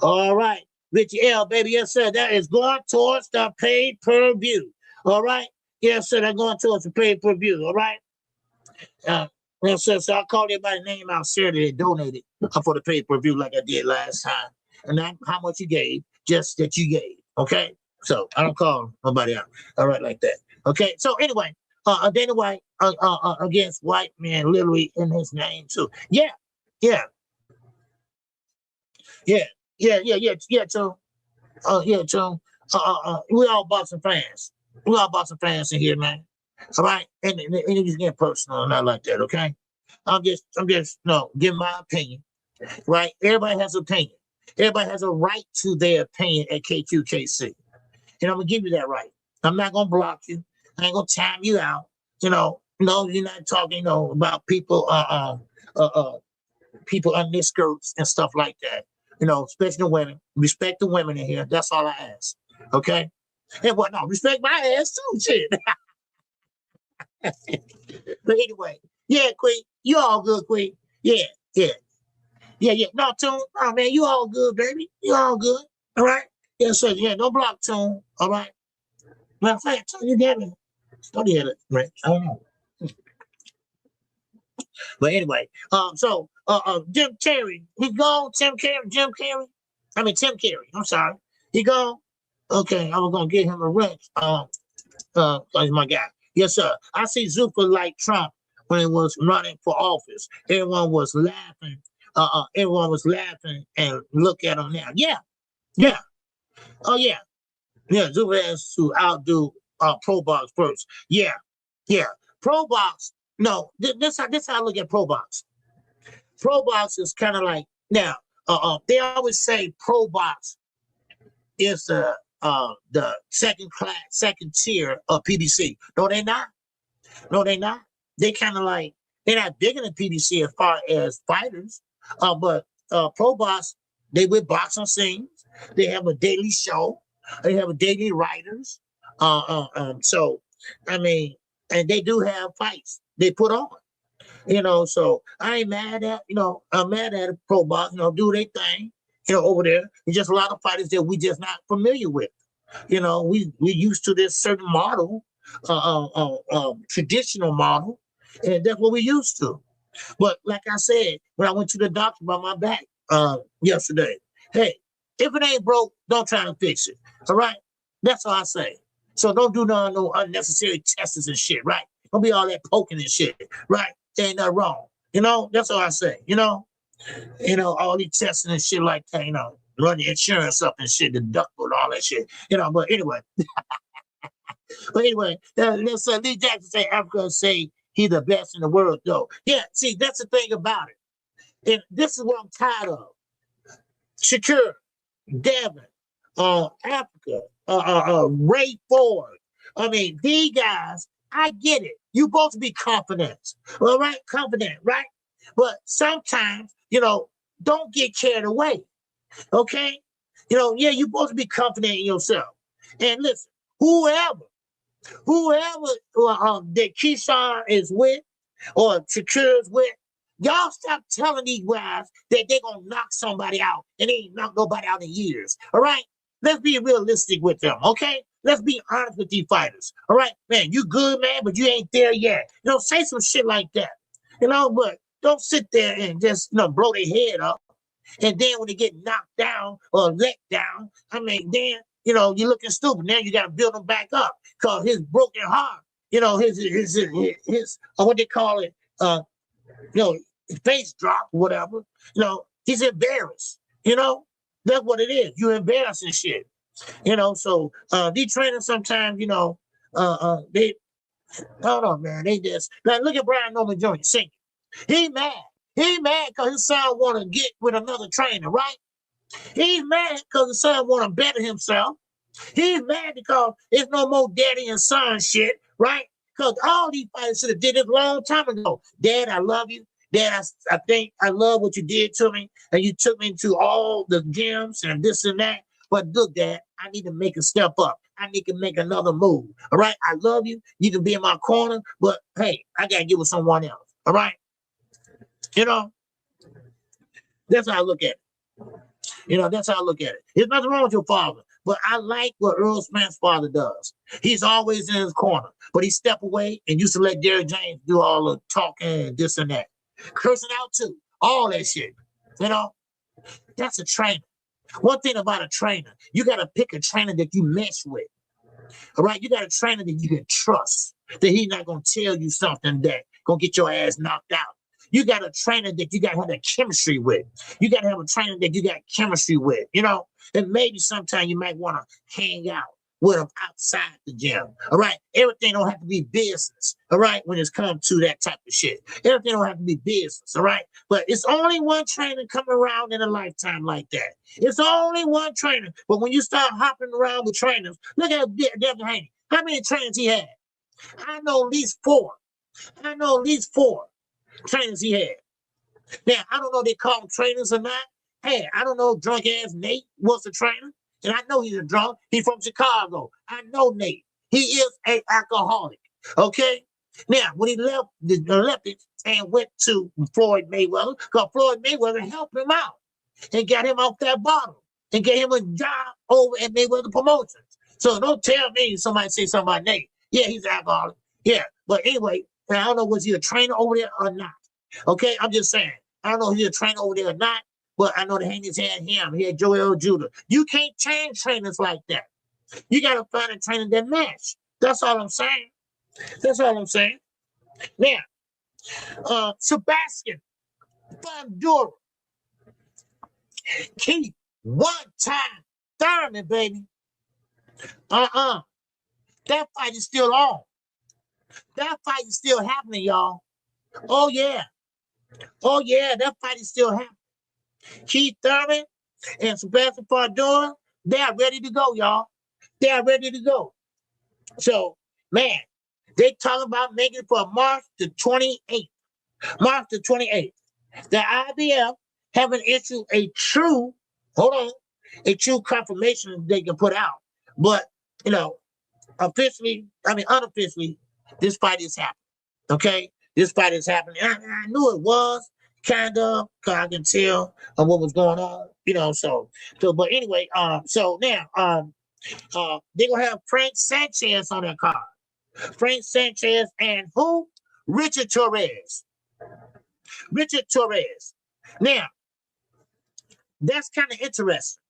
All right, Richie L, baby, yes, sir. That is going towards the pay-per-view. All right, yes, sir. They're going towards the pay-per-view. All right. Yes, sir. So I called everybody's name out, Saturday. They donated for the pay-per-view like I did last time, and not how much you gave, just that you gave. Okay. So I don't call nobody out. All right, like that. Okay. So anyway, Dana White against white men, literally in his name too. Yeah. Too. Too. We all boxing fans. We all boxing fans in here, man. All right, and it just get personal, not like that. Okay. I'm just giving my opinion. Right. Everybody has an opinion. Everybody has a right to their opinion at KQKC. And I'm gonna give you that right. I'm not gonna block you. I ain't gonna time you out. No, you're not talking, about people, people under their skirts and stuff like that. Especially the women. Respect the women in here. That's all I ask. Okay. And what? No, respect my ass too. Shit. But anyway, yeah, Queen, you all good, Queen. Yeah. No, Tune. Oh man, you all good, baby. You all good. All right. Yeah, so yeah, don't block Tune. All right. Matter of fact, Tune, you get me. Don't get it, right? I don't know. But anyway, so Jim Carrey, he gone. Jim Carrey. I'm sorry. He gone. Okay, I was gonna give him a wrench. He's my guy. Yes, sir. I see Zucker like Trump when he was running for office. Everyone was laughing. Everyone was laughing and look at him now. Yeah. Oh yeah. Zucker has to outdo Pro Box first. Yeah. Pro Box. No, this how I look at Pro Box. Pro Box is kind of like now. They always say Pro Box is the second tier of PBC. No, they not. They kind of like they're not bigger than PBC as far as fighters. But Pro Box, they with boxing scenes. They have a daily show. They have a daily writers. So I mean, and they do have fights they put on. So I ain't mad at I'm mad at Pro Box. Do their thing. Over there. There's just a lot of fighters that we just not familiar with. We used to this certain model, traditional model, and that's what we used to. But like I said, when I went to the doctor about my back yesterday, hey, if it ain't broke, don't try to fix it. All right? That's all I say. So don't do no unnecessary tests and shit, right? Don't be all that poking and shit, right? There ain't nothing wrong. That's all I say. All these testing and shit like that, run the insurance up and shit, the deductible and all that shit, but anyway. Let's Lee Jackson say Africa say he's the best in the world, though. Yeah, see, that's the thing about it. And this is what I'm tired of. Shakur, Devin, Africa, Ray Ford. I mean, these guys, I get it. You supposed to be confident. All right, confident, right? But sometimes, don't get carried away. Okay? Yeah, you're supposed to be confident in yourself. And listen, whoever that Keyshawn is with or Shakur is with, y'all stop telling these guys that they're going to knock somebody out and they ain't knocked nobody out in years. All right? Let's be realistic with them, okay? Let's be honest with these fighters. All right? Man, you good, man, but you ain't there yet. Say some shit like that. But don't sit there and just, blow their head up. And then when they get knocked down or let down, I mean, then, you're looking stupid. Now you got to build them back up because his broken heart, his what they call it, his face drop, whatever, he's embarrassed. That's what it is. You're embarrassing shit. So these trainers sometimes, they, I don't know, man. They just, like, look at Brian Norman Jr. singing. He mad. He mad because his son want to get with another trainer, right? He's mad because his son want to better himself. He's mad because there's no more daddy and son shit, right? Because all these fighters should have did it a long time ago. Dad, I love you. Dad, I think I love what you did to me. And you took me to all the gyms and this and that. But look, Dad, I need to make a step up. I need to make another move. All right? I love you. You can be in my corner. But, hey, I got to get with someone else. All right? That's how I look at it. That's how I look at it. There's nothing wrong with your father, but I like what Earl Smith's father does. He's always in his corner, but he step away and used to let Derrick James do all the talking and this and that. Cursing out too, all that shit. That's a trainer. One thing about a trainer, you got to pick a trainer that you mesh with. All right, you got a trainer that you can trust, that he's not going to tell you something that going to get your ass knocked out. You got a trainer that you got to have that chemistry with. You got to have a trainer that you got chemistry with, and maybe sometime you might want to hang out with them outside the gym. All right. Everything don't have to be business. All right. When it's come to that type of shit, everything don't have to be business. All right. But it's only one trainer coming around in a lifetime like that. It's only one trainer. But when you start hopping around with trainers, look at Devin Haney. How many trainers he had? I know at least four. Trainers he had. Now, I don't know if they call them trainers or not. Hey, I don't know if drunk ass Nate was a trainer. And I know he's a drunk. He's from Chicago. I know Nate. He is an alcoholic. Okay? Now, when he left the Olympics and went to Floyd Mayweather, because Floyd Mayweather helped him out and got him off that bottle and gave him a job over at Mayweather Promotions. So don't tell me somebody say something about Nate. Yeah, he's an alcoholic. Yeah. But anyway, I don't know, was he a trainer over there or not? Okay, I'm just saying. I don't know if he's a trainer over there or not, but I know the Haney's had him. He had Joel Judah. You can't change trainers like that. You got to find a trainer that match. That's all I'm saying. Now, Sebastian Fundora. Keith, one-time Thurman, baby. That fight is still on. That fight is still happening, y'all. Oh, yeah, that fight is still happening. Keith Thurman and Sebastian Fundora, they are ready to go, y'all. They are ready to go. So, man, they talking about making it for March the 28th. March the 28th. The IBF haven't issued a true confirmation they can put out. But, unofficially, this fight is happening. Okay? This fight is happening. I knew it was, kind of, because I can tell what was going on, but anyway, so now, they're going to have Frank Sanchez on that card. Frank Sanchez and who? Richard Torres. Now, that's kind of interesting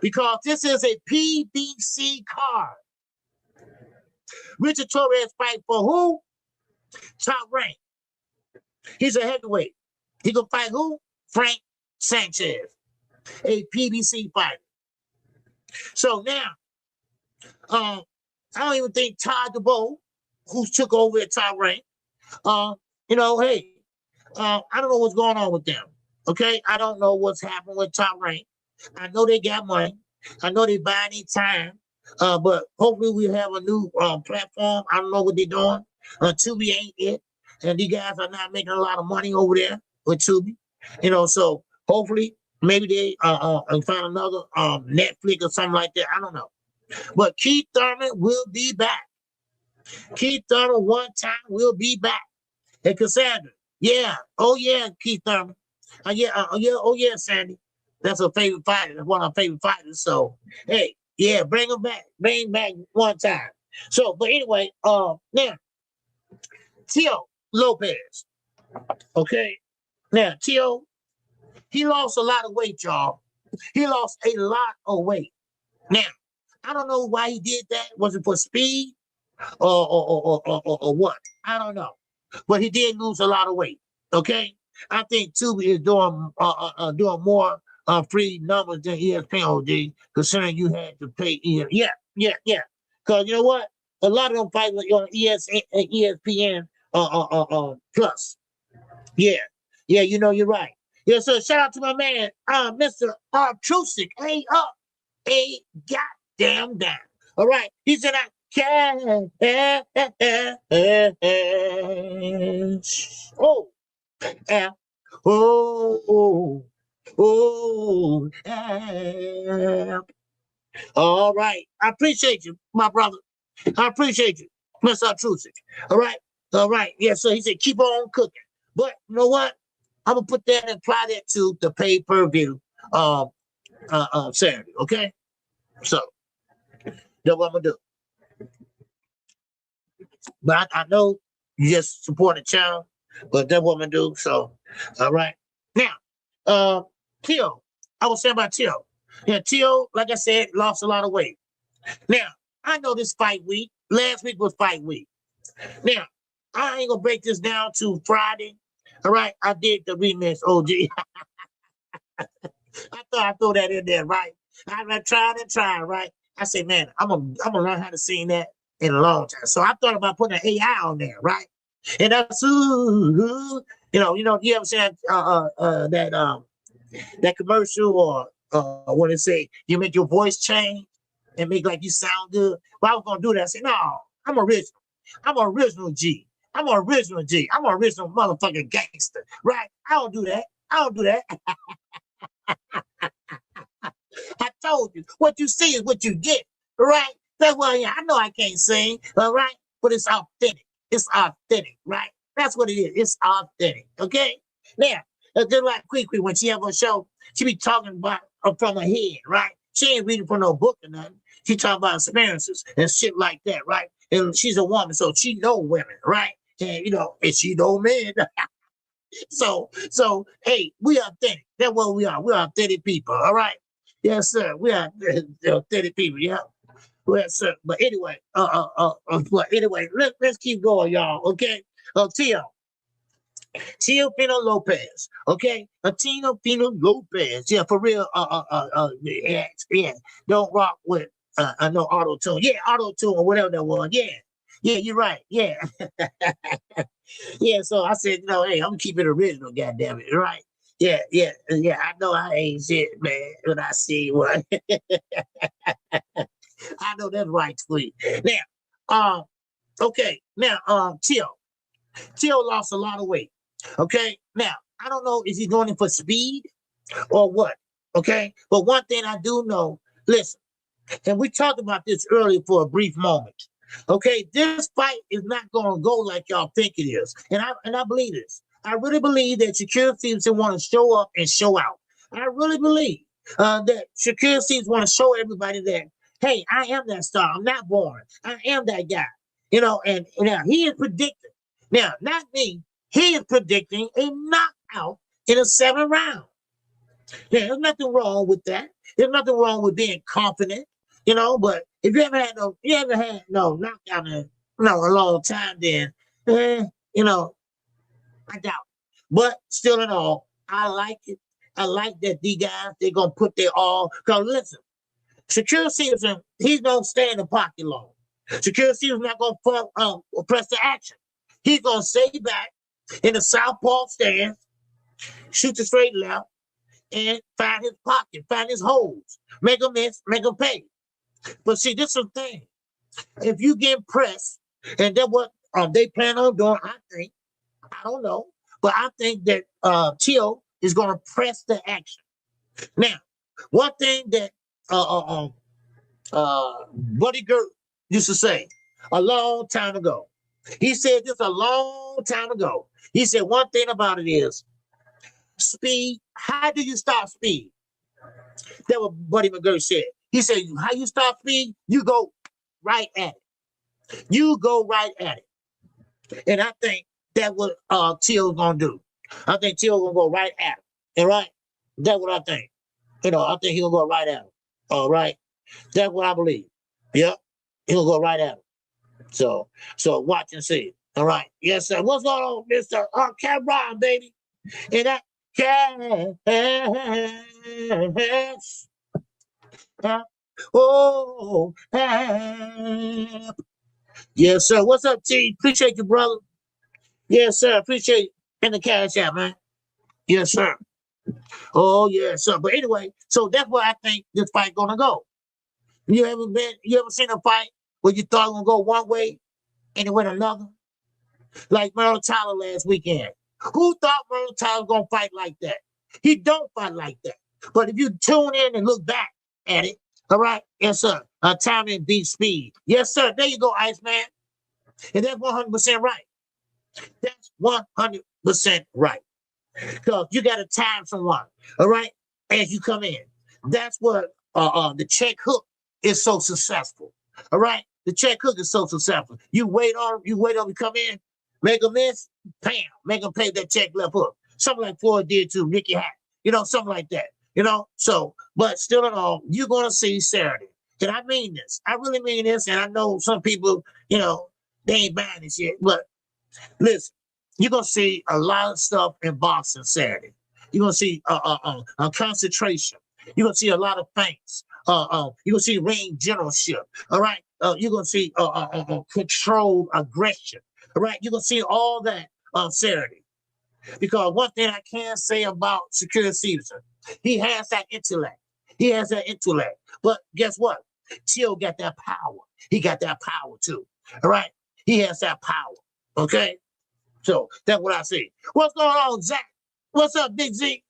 because this is a PBC card. Richard Torres fight for who? Top rank. He's a heavyweight. He gonna fight who? Frank Sanchez, a PBC fighter. So now, I don't even think Todd DeBow, who took over at Top Rank, I don't know what's going on with them. Okay, I don't know what's happened with Top Rank. I know they got money. I know they buying their time. But hopefully we have a new platform. I don't know what they're doing. Tubi ain't it. And these guys are not making a lot of money over there with Tubi. So hopefully maybe they find another Netflix or something like that. I don't know. But Keith Thurman will be back. Keith Thurman one time will be back. And Cassandra, yeah. Oh, yeah, Keith Thurman. Oh, yeah, Sandy. That's her favorite fighter. That's one of her favorite fighters. So, hey, yeah, bring him back. Bring him back one time. So, but anyway, now, Tio Lopez. Okay. Now, Tio, he lost a lot of weight, y'all. He lost a lot of weight. Now, I don't know why he did that. Was it for speed or what? I don't know. But he did lose a lot of weight. Okay. I think Tubi is doing more free numbers than ESPN, considering you had to pay. Yeah. Because you know what? A lot of them fight on ESPN Plus. Yeah, you're right. Yeah, so shout out to my man, Mr. Trusik. Hey, up, a goddamn down. All right, he said I can. All right, I appreciate you, my brother. I appreciate you, Mr. Trusik. All right. Yeah, so he said keep on cooking. But you know what? I'm gonna put that and apply that to the pay-per-view Saturday, okay? So that's what I'm gonna do. But I know you just support the channel, but that's what I'm gonna do. So, all right. Now, Tio, I was saying about Tio. Yeah, Tio, like I said, lost a lot of weight. Now, I know this fight week. Last week was fight week. Now, I ain't gonna break this down to Friday. All right, I did the remix, OG. I thought I'd throw that in there, right? I've tried and tried, right? I said, man, I'm gonna learn how to sing that in a long time. So I thought about putting an AI on there, right? And that's you ever seen that commercial or what it say? You make your voice change and make like you sound good. But I was gonna do that. I said, no, I'm original. I'm original G. I'm an original G. I'm an original motherfucking gangster, right? I don't do that. I told you, what you see is what you get, right? That's why I know I can't sing, all right? But it's authentic. It's authentic, right? That's what it is. It's authentic, okay? Now, just like Quick, when she have a show, she be talking about from her head, right? She ain't reading from no book or nothing. She talking about experiences and shit like that, right? And she's a woman, so she know women, right? And and she know men. So hey, we authentic. That's what we are. We're authentic people, all right? Yes, sir. We are authentic people, yeah. Well, sir. But anyway, let's keep going, y'all. Okay. Tio Pino Lopez. Okay. Tino Pino Lopez. Yeah, for real. Yeah. Don't rock with no auto tune. Yeah, auto tune or whatever that was. Yeah. Yeah, you're right. Yeah. Yeah, so I said, hey, I'm keeping it original, goddammit, right? Yeah. I know I ain't shit, man, when I see one. I know that's right, Tweet. Now, okay. Now, Tio lost a lot of weight. Okay. Now, I don't know if he's doing it for speed or what. Okay. But one thing I do know, listen, and we talked about this earlier for a brief moment. Okay, this fight is not going to go like y'all think it is, and I believe this. I really believe that Shakur seems to want to show up and show out. I really believe that Shakur seems to want to show everybody that, hey, I am that star. I'm not boring. I am that guy. And now he is predicting. Now, not me. He is predicting a knockout in a 7th round. Now, there's nothing wrong with that. There's nothing wrong with being confident. But if you haven't had no knockout in a long time, then I doubt. But still in all, I like it. I like that these guys, they're gonna put their all. Because listen, Shakur Stevenson, he's gonna stay in the pocket long. Shakur Stevenson's not gonna press the action. He's gonna stay back in the southpaw stance, shoot the straight left, and find his pocket, find his holes, make him miss, make him pay. But see, this is the thing. If you get pressed, and that's what they plan on doing, I think, I don't know, but I think that Till is going to press the action. Now, one thing that Buddy Gert used to say a long time ago, he said this a long time ago. He said one thing about it is speed. How do you stop speed? That's what Buddy McGirt said. He said, how you stop speed? You go right at it. You go right at it. And I think that's what Till's gonna do. I think Till's gonna go right at it. And right? That's what I think. I think he'll go right at him. All right. That's what I believe. Yep. He'll go right at him. So watch and see. All right. Yes, sir. What's going on, Mr. Cameron, baby? And that yes, sir. What's up, T? Appreciate you, brother. Yes, sir. Appreciate in the cash out, man. Yes, sir. Oh, yes, sir. But anyway, so that's where I think this fight gonna go. You ever seen a fight where you thought it was gonna go one way and it went another? Like Merle Tyler last weekend. Who thought Merle Tyler was gonna fight like that? He don't fight like that. But if you tune in and look back at it, all right, yes, sir. Timing beats speed. Yes, sir. There you go, Iceman. And that's 100% right. That's 100% right. Because you got to time someone, all right, as you come in. That's what the check hook is so successful. All right, the check hook is so successful. You wait on him, come in, make a miss, bam, make him pay that check left hook. Something like Floyd did to Ricky Hack, something like that. So, but still in all, you're gonna see Saturday. And I mean this. I really mean this. And I know some people, they ain't buying this yet. But listen, you're gonna see a lot of stuff in boxing Saturday. You're gonna see a concentration. You're gonna see a lot of feints. You're gonna see ring generalship. All right. You're gonna see controlled aggression. All right. You're gonna see all that on Saturday. Because one thing I can say about Shakur Stevenson, he has that intellect. He has that intellect. But guess what? Till got that power. He got that power too. All right. He has that power. Okay. So that's what I see. What's going on, Zach? What's up, Big Z?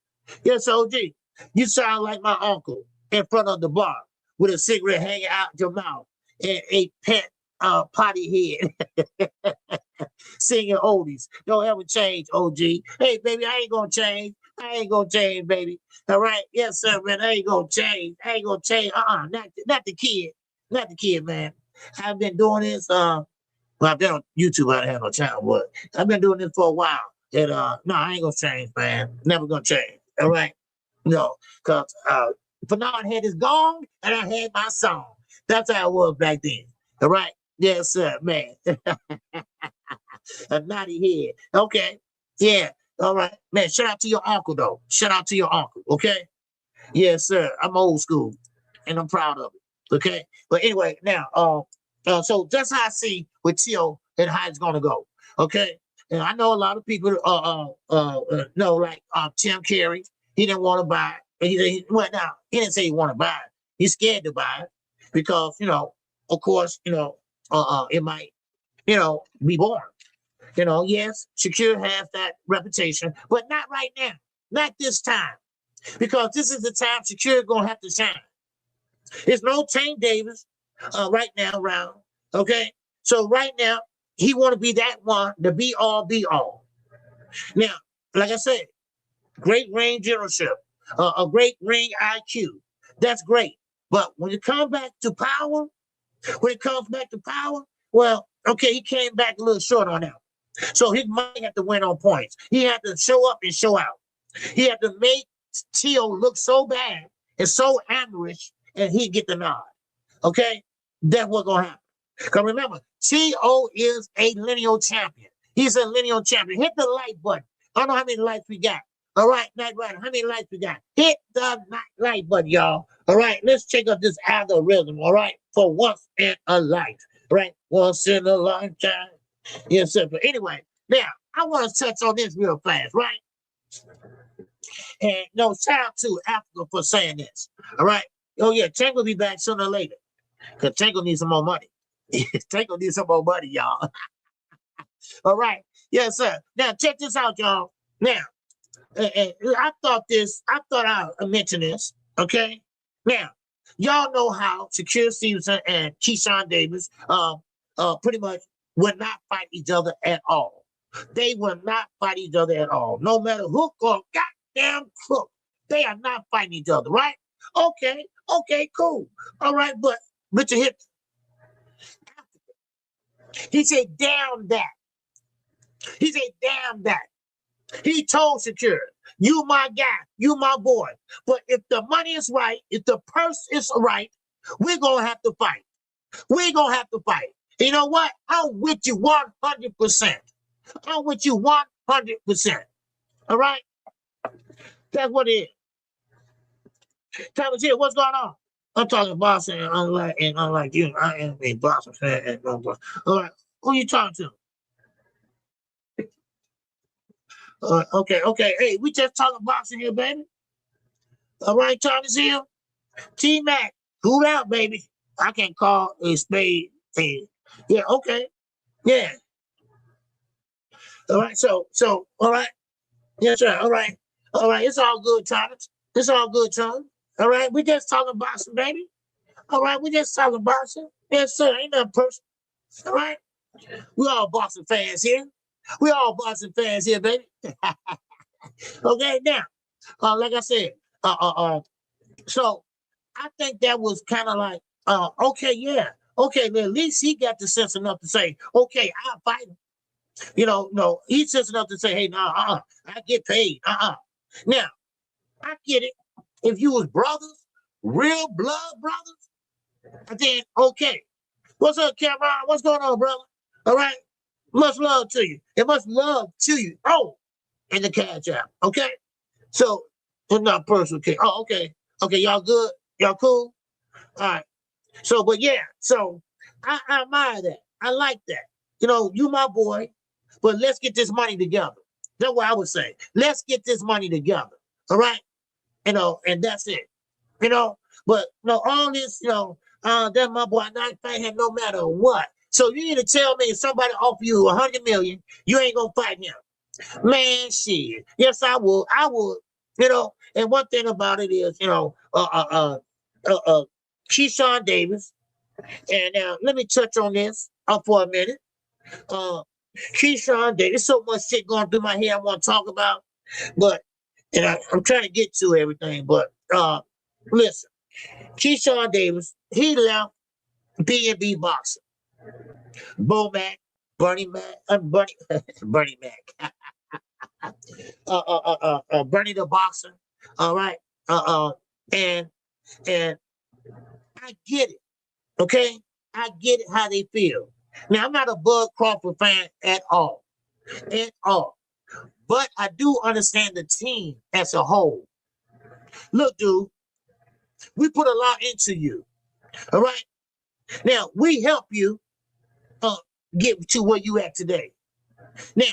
Yes, OG. You sound like my uncle in front of the bar with a cigarette hanging out your mouth and a pet potty head singing oldies. Don't ever change, OG. Hey, baby, I ain't gonna change. I ain't gonna change, baby. All right? Yes, sir, man. I ain't gonna change. I ain't gonna change. Not the kid. Not the kid, man. I've been doing this. Well, I've been on YouTube. I don't have no channel, but I've been doing this for a while. And no, I ain't gonna change, man. Never gonna change. All right? No, because Bernard had his gong and I had my song. That's how it was back then. All right? Yes, sir, man. A naughty head. Okay. Yeah. All right. Man, shout out to your uncle, though. Shout out to your uncle. Okay? Yes, sir. I'm old school and I'm proud of it. Okay? But anyway, now, so that's how I see with Till and how it's gonna go. Okay, and I know a lot of people know, like Tim Carey. He didn't want to buy it. He didn't say he want to buy it. He's scared to buy it because of course, it might, be born. Yes, Shakur has that reputation, but not right now, not this time, because this is the time Shakur gonna have to shine. There's no Tank Davis right now around. Okay, so right now he want to be that one, the be all. Now, like I said, great ring generalship, a great ring IQ. That's great, but when it comes back to power, well, okay, he came back a little short on that. So he might have to win on points. He had to show up and show out. He had to make Till look so bad and so amorous, and he get the nod. Okay, that's what's gonna happen. Because remember, T.O. is a lineal champion. He's a lineal champion. Hit the like button. I don't know how many likes we got. All right, Night Rider, how many likes we got? Hit the like button, y'all. All right, let's check out this algorithm. All right, for once in a life. Right, once in a lifetime. Yes, sir. But anyway, now I want to touch on this real fast, right? And no, shout out to Africa for saying this. All right. Oh yeah, Tank will be back sooner or later. Because Tank will need some more money. Tank will need some more money, y'all. All right. Yes, sir. Now check this out, y'all. Now, I thought I mentioned this. Okay. Now, y'all know how Shakur Stevenson and Keyshawn Davis pretty much would not fight each other at all. They will not fight each other at all. No matter hook or goddamn crook, they are not fighting each other, right? Okay, cool. All right, but Richard hit. He said, damn that. He said, damn that. He told Shakur, you my guy, you my boy. But if the money is right, if the purse is right, we're going to have to fight. We're going to have to fight. You know what? I'm with you 100%. I'm with you 100%. All right? That's what it is. Thomas here, what's going on? I'm talking boxing and unlike you. I am a boxing fan. And no boxing. All right. Who you talking to? Okay. Hey, we just talking boxing here, baby. All right, Thomas here. T-Mac, cool out, baby. I can call a spade. Yeah, okay. Yeah. All right, so, all right. Yes, sir. All right. It's all good, Thomas. It's all good, Tom. All right, we just talking boxing, baby. All right, we just talking boxing. Yes, sir. Ain't nothing personal. All right. We all boxing fans here. We all boxing fans here, baby. Okay, now, like I said, so I think that was kind of like, okay, yeah. Okay, then at least he got the sense enough to say, okay, I'll fight him. You know, no, he's sense enough to say, hey, I get paid. Now, I get it. If you was brothers, real blood brothers, then okay. What's up, Cameron? What's going on, brother? All right. Much love to you. And much love to you. Oh, in the cash app. Okay. So it's not personal. Okay. Oh, okay. Okay, y'all good? Y'all cool? All right. So, but yeah, so I admire that. I like that. You know, you my boy, but let's get this money together. That's what I would say. Let's get this money together. All right. You know, and that's it. You know, but no, all this, you know, that's my boy. I'm not fighting him no matter what. So you need to tell me if somebody offer you $100 million, you ain't gonna fight him. Man, shit. Yes, I would. I would. You know, and one thing about it is, you know, Keyshawn Davis. And now let me touch on this for a minute. Keyshawn Davis. There's so much shit going through my head I want to talk about, but and I'm trying to get to everything. But listen, Keyshawn Davis, he left B&B Boxing. Bo Mac, Bernie Mac, Bernie Mac, Bernie the Boxer. All right, and I get it. Okay, I get it how they feel. Now I'm not a Bud Crawford fan at all, but I do understand the team as a whole. Look, dude, we put a lot into you. All right, now we help you get to where you at today. Now,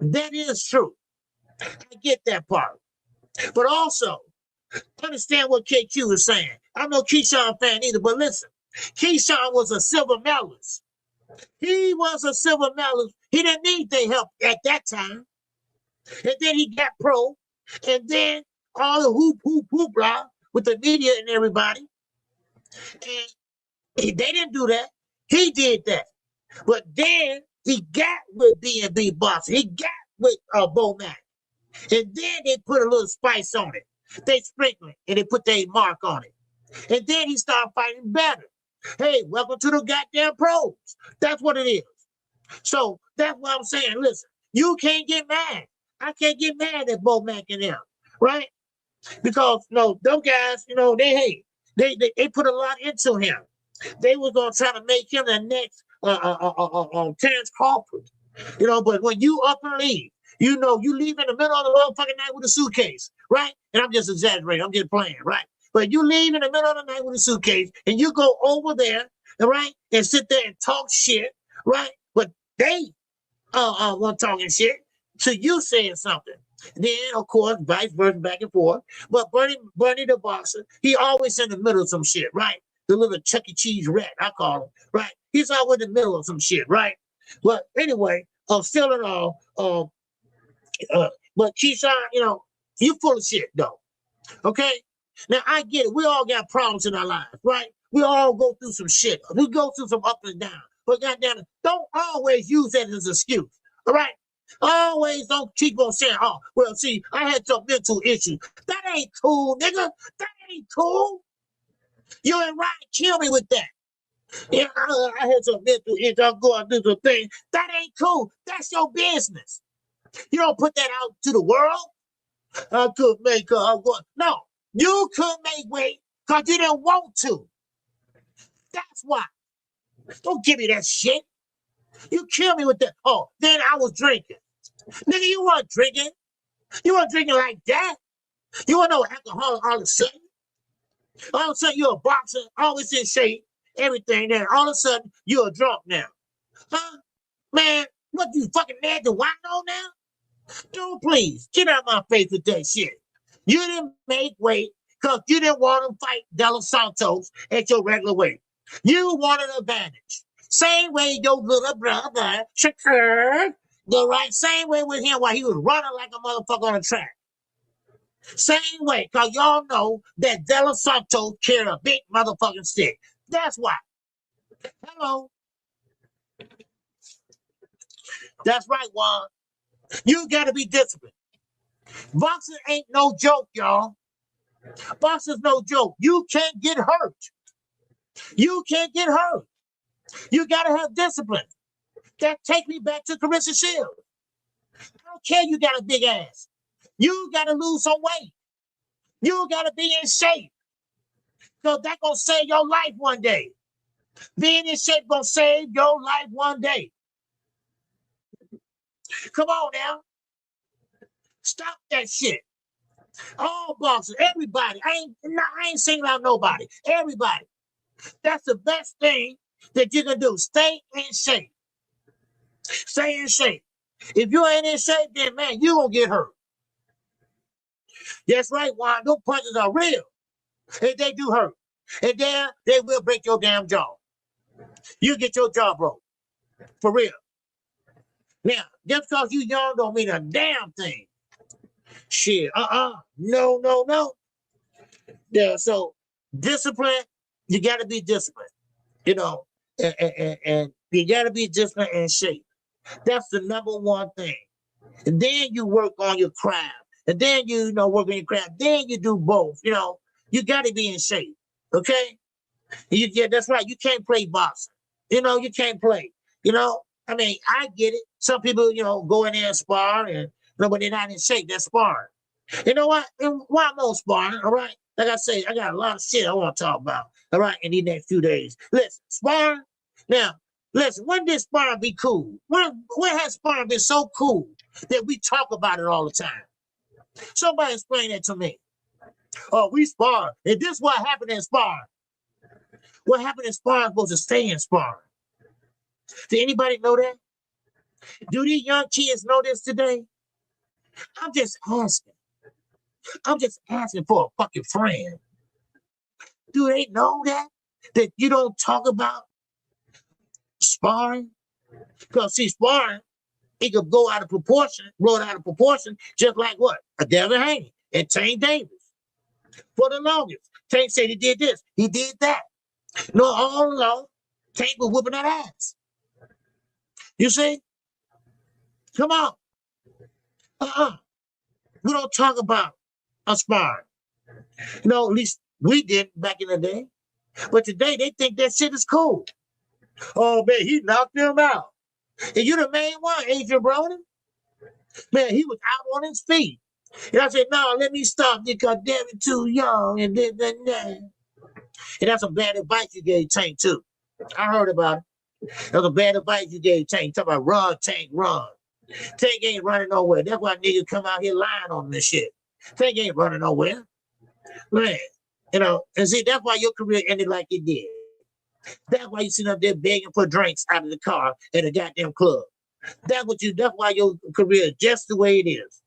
that is true. I get that part. But also, understand what KQ is saying. I'm no Keyshawn fan either, but listen, Keyshawn was a silver medalist. He was a silver medalist. He didn't need their help at that time. And then he got pro. And then all the whoop, blah, with the media and everybody. And they didn't do that. He did that. But then he got with B&B Boxing. He got with Bo Mac. And then they put a little spice on it. They sprinkle it and they put their mark on it. And then he started fighting better. Hey, welcome to the goddamn pros. That's what it is. So that's what I'm saying. Listen, you can't get mad. I can't get mad at Bo Mac and them, right? Because them guys, they put a lot into him. They were gonna try to make him the next Terrence Crawford, But when you up and leave, you leave in the middle of the motherfucking night with a suitcase, right? And I'm just exaggerating. I'm just playing, right? But you leave in the middle of the night with a suitcase, and you go over there, right, and sit there and talk shit, right? But they weren't talking shit to you saying something. Then, of course, vice versa, back and forth. But Bernie the boxer, he always in the middle of some shit, right? The little Chuck E. Cheese rat, I call him, right? He's always in the middle of some shit, right? But anyway, still in all, but Keyshawn, you full of shit, though. Okay? Now, I get it. We all got problems in our lives, right? We all go through some shit. We go through some up and down. But goddamn it, don't always use that as an excuse, all right? Always don't keep on saying, oh, well, see, I had some mental issues. That ain't cool, nigga. That ain't cool. You ain't right. Kill me with that. Yeah, I had some mental issues. I'm going through some things. That ain't cool. That's your business. You don't put that out to the world. I could make no, you could make weight because you didn't want to. That's why. Don't give me that shit. You kill me with that. Oh, then I was drinking. Nigga, you weren't drinking. You weren't drinking like that. You weren't no alcoholic all of a sudden. All of a sudden, you're a boxer, always in shape, everything. Then all of a sudden, you're a drunk now. Huh? Man, what, you fucking mad to wino now? Dude, please, get out of my face with that shit. You didn't make weight because you didn't want to fight De Los Santos at your regular weight. You wanted an advantage. Same way your little brother, Shakur, the right same way with him while he was running like a motherfucker on the track. Same way, because y'all know that De Los Santos carried a big motherfucking stick. That's why. Hello. That's right, Juan. You got to be disciplined. Boxing ain't no joke, y'all. Boxing's no joke. You can't get hurt. You can't get hurt. You got to have discipline. That take me back to Carissa Shields. I don't care you got a big ass. You got to lose some weight. You got to be in shape. Because that's going to save your life one day. Being in shape going to save your life one day. Come on now. Stop that shit. All boxers, everybody. I ain't singling out nobody. Everybody. That's the best thing that you can do. Stay in shape. Stay in shape. If you ain't in shape, then man, you gonna get hurt. That's right, Juan. Those punches are real. And they do hurt. And then they will break your damn jaw. You get your jaw broke. For real. Now, just because you young don't mean a damn thing. Shit. No. Yeah, so discipline, you gotta be disciplined. And you gotta be disciplined and shape. That's the number one thing. And then you work on your craft. And then you work on your craft. Then you do both. You gotta be in shape. Okay? Yeah, that's right. You can't play boxing. You can't play. I mean, I get it. Some people, go in there and spar, and but they're not in shape. They're sparring. You know what? And why I'm on sparring, all right? Like I say, I got a lot of shit I want to talk about, all right, in these next few days. Listen, sparring. Now, listen, when did sparring be cool? When has sparring been so cool that we talk about it all the time? Somebody explain that to me. Oh, we spar. And this is what happened in sparring. What happened in sparring is supposed to stay in sparring. Did anybody know that? Do these young kids know this today? I'm just asking. I'm just asking for a fucking friend. Do they know that? That you don't talk about sparring? Because see, sparring, it could go out of proportion, blow it out of proportion, just like what? A Devin Haney and Tank Davis. For the longest. Tank said he did this, he did that. No, all along, Tank was whooping that ass. You see? Come on. We don't talk about a sparring. At least we did back in the day. But today, they think that shit is cool. Oh, man, he knocked him out. And you the main one, Adrian Broner? Man, he was out on his feet. And I said, no, let me stop because Devin too young and this and that. And that's some bad advice you gave Tank, too. I heard about it. That's some bad advice you gave Tank. Talk about run, Tank, run. Tank ain't running nowhere. That's why niggas come out here lying on this shit. Tank ain't running nowhere. Man, and see, that's why your career ended like it did. That's why you sitting up there begging for drinks out of the car at a goddamn club. That's why your career is just the way it is.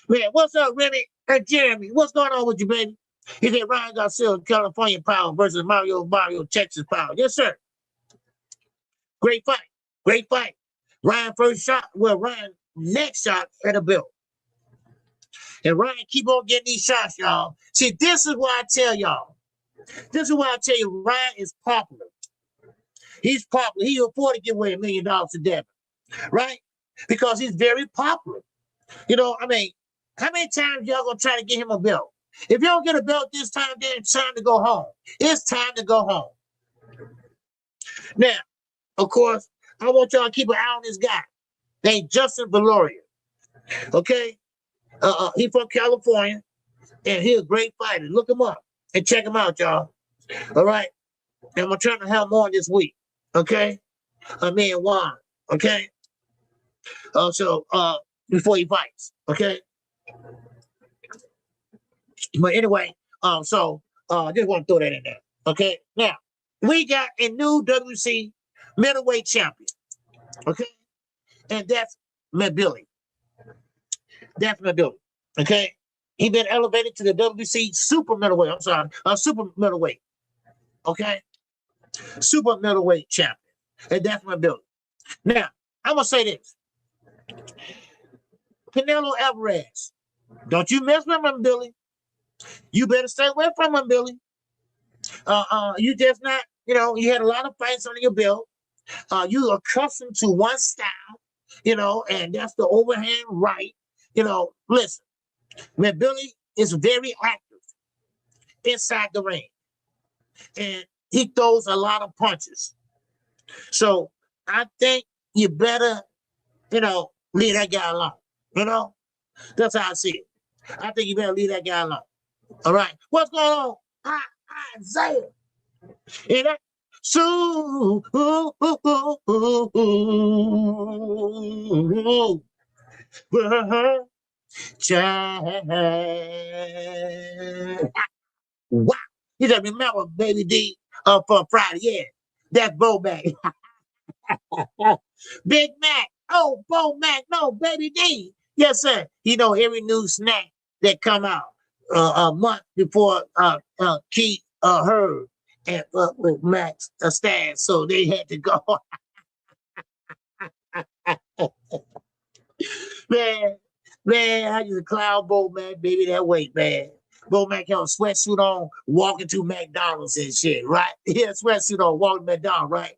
Man, what's up, Remy and Jeremy? What's going on with you, baby? He said Ryan Garcia, California Power versus Mario, Texas Power. Yes, sir. Great fight. Great fight. Ryan first shot. Well, Ryan next shot at a belt. And Ryan keep on getting these shots, y'all. See, this is why I tell y'all. This is why I tell you Ryan is popular. He's popular. He afford to give away $1 million to Devin, right? Because he's very popular. You know, I mean, how many times y'all gonna try to get him a belt? If you don't get a belt this time, then it's time to go home. It's time to go home. Now, of course, I want y'all to keep an eye on this guy named Justin Valoria. Okay? He from California, and he's a great fighter. Look him up and check him out, y'all. All right? And I'm trying to have more this week. Okay? Me and Juan. Okay? Before he fights. Okay? But anyway, just want to throw that in there. Okay? Now, we got a new WC middleweight champion. Okay? And that's Billy. That's Billy. Okay? He been elevated to the WC super middleweight. I'm sorry, super middleweight. Okay? Super middleweight champion. And that's Billy. Now, I'm going to say this. Canelo Alvarez. Don't you mess with him, Billy. You better stay away from him, Billy. You just not, you had a lot of fights under your belt. You are accustomed to one style, and that's the overhand right. Listen, when Billy is very active inside the ring, and he throws a lot of punches. So I think you better, leave that guy alone. That's how I see it. I think you better leave that guy alone. All right. What's going on? Isaiah. And that wow. You just remember Baby D for Friday. Yeah. That's Bo Mac. Big Mac. Oh, Bo Mac. No, Baby D. Yes, sir. Every new snack that come out a month before Keith heard and with Max stand, so they had to go. man, I used to clown Bo Mac, baby, that way, man. Bo Mac had a sweatsuit on, walking to McDonald's and shit, right? He had a sweatsuit on, walking to McDonald's, right?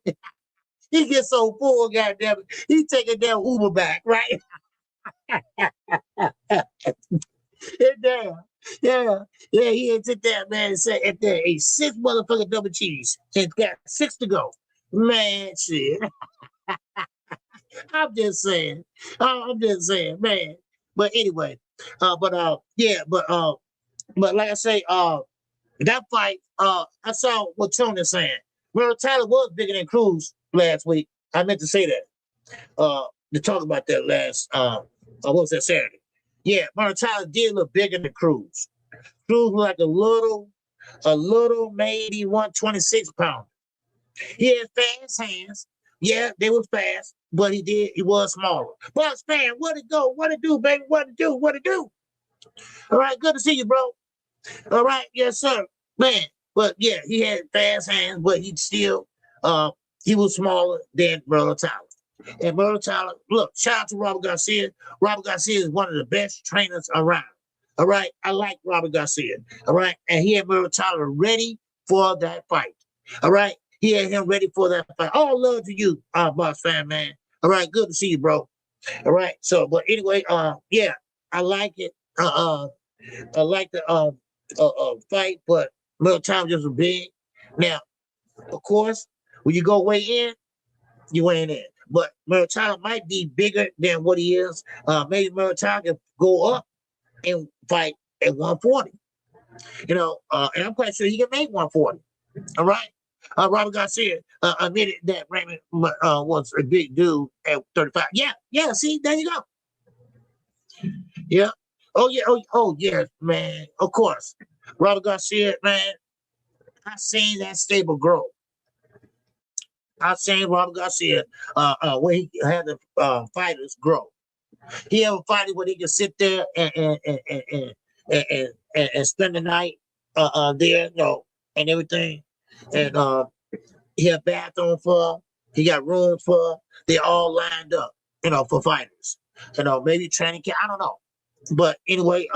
He gets so full, goddamn it. He take a damn Uber back, right? Damn. Yeah, he had sit there, man, and said, if there ate 6 motherfucking double cheese and got 6 to go. Man, shit. I'm just saying, man. But anyway, but like I say, that fight, I saw what Tony's saying. Well, Tyler was bigger than Cruz last week. I meant to say that. To talk about that last, what was that, Saturday? Yeah, Martin Tyler did look bigger than Cruz. Cruz was like a little, maybe 126 pound. He had fast hands. Yeah, they was fast, but he was smaller. Bucks fan, what it go? What it do, baby? What it do? What it do? All right, good to see you, bro. All right, yes, sir. Man, but yeah, he had fast hands, but he was smaller than Brother Tyler. And Brother Tyler, look, shout out to Robert Garcia. Robert Garcia is one of the best trainers around. All right, I like Robert Garcia. All right, and he had Brother Tyler ready for that fight. All right, he had him ready for that fight. All love to you, boss fan, man. All right, good to see you, bro. All right, so but anyway, yeah, I like it. I like the fight, but Brother Tyler just was big. Now, of course, when you go weigh in, you ain't in. But Murtaza might be bigger than what he is. Maybe Murtaza can go up and fight at 140. And I'm quite sure he can make 140. All right. Robert Garcia admitted that Raymond was a big dude at 35. Yeah. See, there you go. Yeah. Oh yeah, man. Of course, Robert Garcia, man. I seen that stable grow. I seen Robert Garcia when he had the fighters grow. He have a fighter where he can sit there and spend the night there, and everything. And he have bathroom for her. He got rooms for her. They all lined up, for fighters. Maybe training camp. I don't know. But anyway,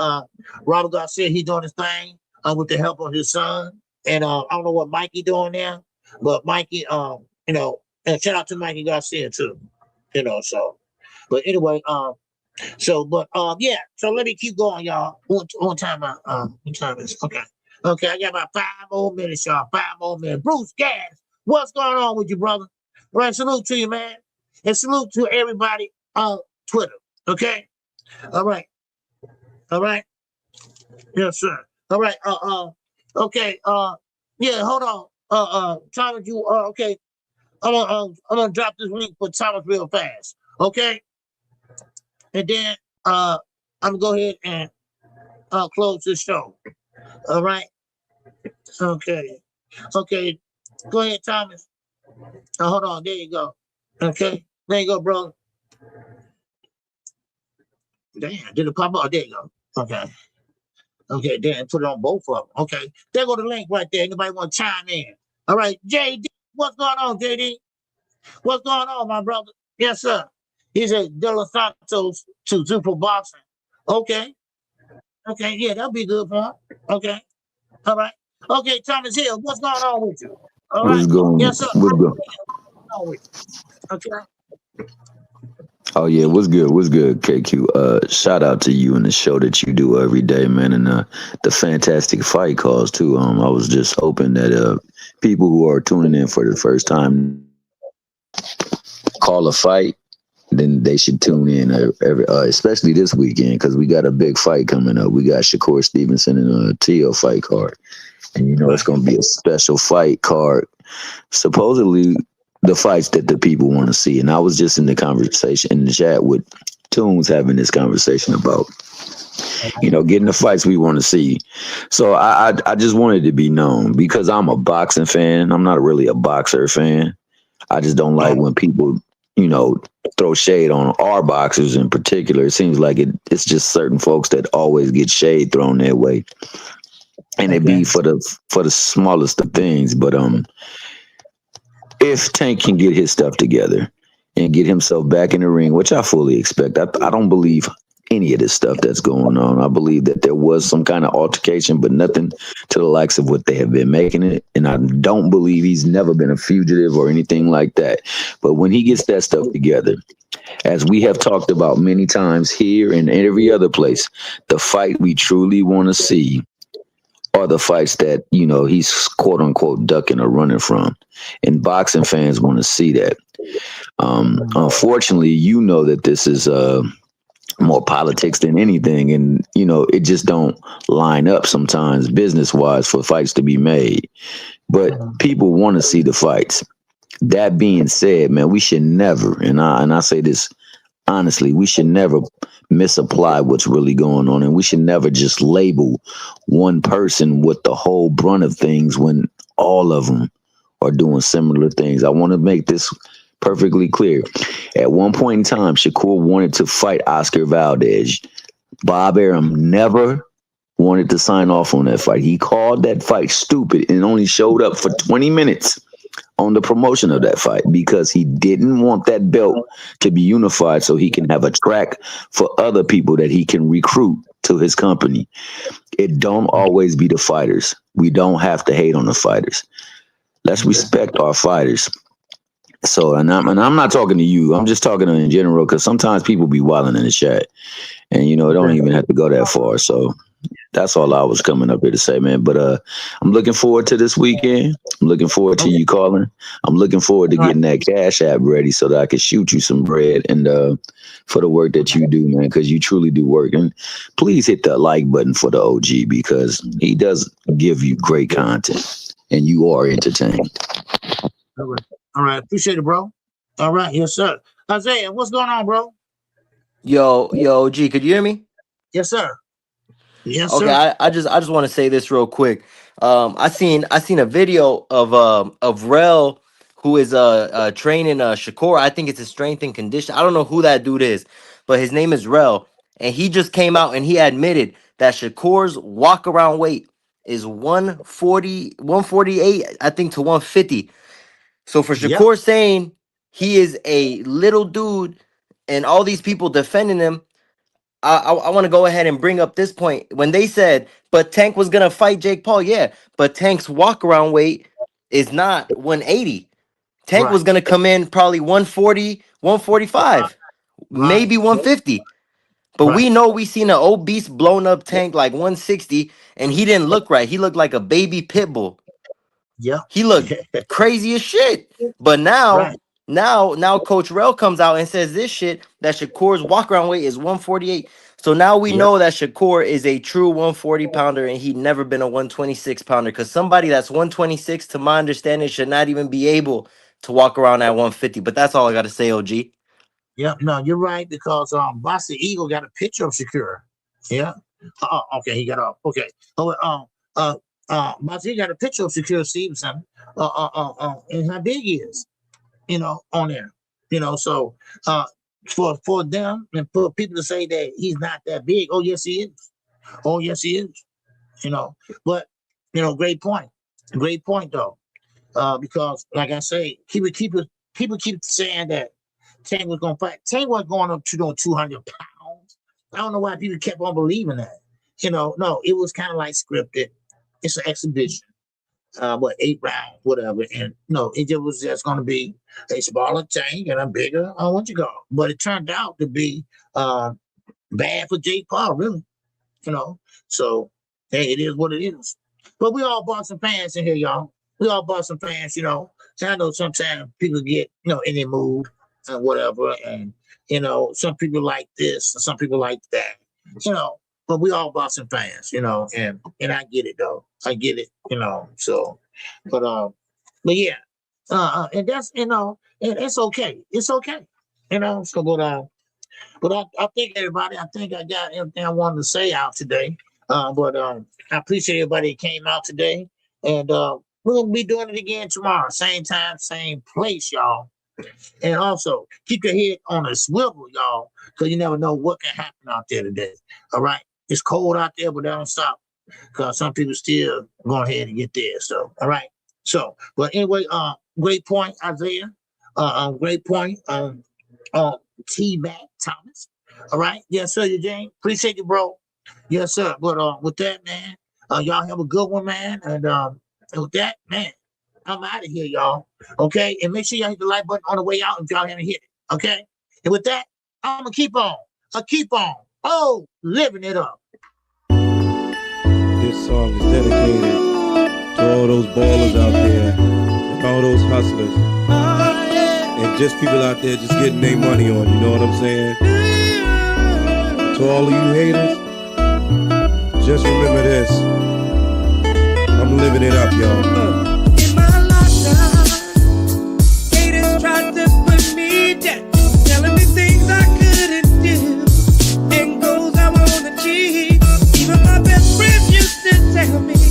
Robert Garcia, he doing his thing with the help of his son. And I don't know what Mikey doing there, but Mikey, and shout out to Mikey Garcia too, so. But anyway, yeah. So let me keep going, y'all. One time, what time is it? Okay. I got about 5 more minutes, y'all. 5 more minutes. Bruce Gas, what's going on with you, brother? Right, salute to you, man, and salute to everybody on Twitter. Okay. All right. Yes, sir. All right. Okay. Yeah. Hold on. Thomas, you. Okay. I'm gonna drop this link for Thomas real fast. Okay. And then I'm gonna go ahead and close this show. All right. Okay. Go ahead, Thomas. Hold on. There you go. Okay. There you go, bro. Damn. Did it pop up? There you go. Okay. Then put it on both of them. Okay. There go the link right there. Anybody want to chime in? All right. JD, what's going on, JD? What's going on, my brother? Yes, sir. He said De Los Santos to Super Boxing. Okay. Yeah, that'll be good for him. Okay. All right. Okay, Thomas Hill, what's going on with you? All right. What's going? Yes, sir. What's going? Okay. Oh yeah, what's good? What's good, KQ? Shout out to you and the show that you do every day, man, and the fantastic fight calls too. I was just hoping that people who are tuning in for the first time call a fight, then they should tune in especially this weekend because we got a big fight coming up. We got Shakur Stevenson and a Teo fight card, and it's going to be a special fight card. Supposedly, the fights that the people want to see. And I was just in the conversation in the chat with Tunes having this conversation about, getting the fights we want to see. So I just wanted to be known because I'm a boxing fan. I'm not really a boxer fan. I just don't like when people, throw shade on our boxers in particular. It seems like it's just certain folks that always get shade thrown their way. And it be for the smallest of things. But if Tank can get his stuff together and get himself back in the ring, which I fully expect, I don't believe any of this stuff that's going on. I believe that there was some kind of altercation, but nothing to the likes of what they have been making it. And I don't believe he's never been a fugitive or anything like that. But when he gets that stuff together, as we have talked about many times here and every other place, the fight we truly want to see are the fights that, he's quote unquote ducking or running from. And boxing fans want to see that. Unfortunately, that this is more politics than anything. And, it just don't line up sometimes business wise for fights to be made. But people want to see the fights. That being said, man, we should never, and I say this honestly, we should never misapply what's really going on, and we should never just label one person with the whole brunt of things when all of them are doing similar things. I want to make this perfectly clear. At one point in time, Shakur wanted to fight Oscar Valdez. Bob Arum never wanted to sign off on that fight. He called that fight stupid and only showed up for 20 minutes on the promotion of that fight because he didn't want that belt to be unified so he can have a track for other people that he can recruit to his company. It don't always be the fighters. We don't have to hate on the fighters. Let's respect our fighters. So, and I'm not talking to you. I'm just talking in general because sometimes people be wilding in the chat, and it don't even have to go that far. So that's all I was coming up here to say, man. But I'm looking forward to this weekend. I'm looking forward to you calling. I'm looking forward to getting that Cash App ready so that I can shoot you some bread and for the work that you do, man, because you truly do work. And please hit that like button for the OG because he does give you great content and you are entertained. All right. Appreciate it, bro. All right. Yes, sir. Isaiah, what's going on, bro? Yo, G, could you hear me? Yes, sir. Yes, okay, sir. I just want to say this real quick. I seen a video of Rel who is training Shakur. I think it's a strength and condition. I don't know who that dude is, but his name is Rel, and he just came out and he admitted that Shakur's walk around weight is 140, 148, I think, to 150. So for Yep. Shakur saying he is a little dude and all these people defending him, I want to go ahead and bring up this point. When they said, but Tank was going to fight Jake Paul, yeah, but Tank's walk around weight is not 180. Tank was Right. going to come in probably 140, 145, maybe Right. 150. But we Right. know we seen an obese, blown up Tank like 160, and he didn't look right. He looked like a baby pit bull. Yep. He looked crazy as shit. But Right. now Coach Rel comes out and says this shit that Shakur's walk around weight is 148. So now we Yep. know that Shakur is a true 140 pounder and he'd never been a 126 pounder. Because somebody that's 126, to my understanding, should not even be able to walk around at 150. But that's all I got to say, OG. Yep. No, you're right, because Bossy Eagle got a picture of Shakur. Yeah. Okay, he got off. Okay. Bossy got a picture of Shakur Stevenson. And how big he is. On there. So for them and for people to say that he's not that big, oh yes he is. Oh yes he is. But great point. Great point though. Because like I say, people keep saying that Tank was gonna fight. Tank wasn't going up to 200 pounds. I don't know why people kept on believing that. No, it was kind of like scripted. It's an exhibition. 8 rounds, whatever. And no, it just was just going to be a smaller Tank and a bigger, but it turned out to be bad for Jake Paul, really. So hey, it is what it is. But we all boxing fans in here, y'all. We all boxing fans, And I know sometimes people get, in their mood and whatever, and some people like this and some people like that, But we all boxing fans, and I get it though. I get it, So, but yeah, and that's and it's okay. It's okay, So, but I think everybody. I think I got everything I wanted to say out today. But I appreciate everybody that came out today, and we're gonna be doing it again tomorrow, same time, same place, y'all. And also keep your head on a swivel, y'all, because you never know what can happen out there today. All right. It's cold out there, but that don't stop, because some people still going ahead and get there. So, all right. So, but anyway, great point, Isaiah. Great point, T-Mac Thomas. All right. Yes, sir, Eugene. Appreciate you, bro. Yes, sir. But with that, man, y'all have a good one, man. And with that, man, I'm out of here, y'all. Okay. And make sure y'all hit the like button on the way out if y'all haven't hit it. Okay. And with that, I'm going to keep on. Oh, living it up. This song is dedicated to all those ballers out there and all those hustlers and just people out there just getting their money on, you know what I'm saying? To all of you haters, just remember this. I'm living it up, y'all. In my lifetime, haters tried to put me down, telling me things I couldn't do and goals I won't achieve. Even my best friends used to tell me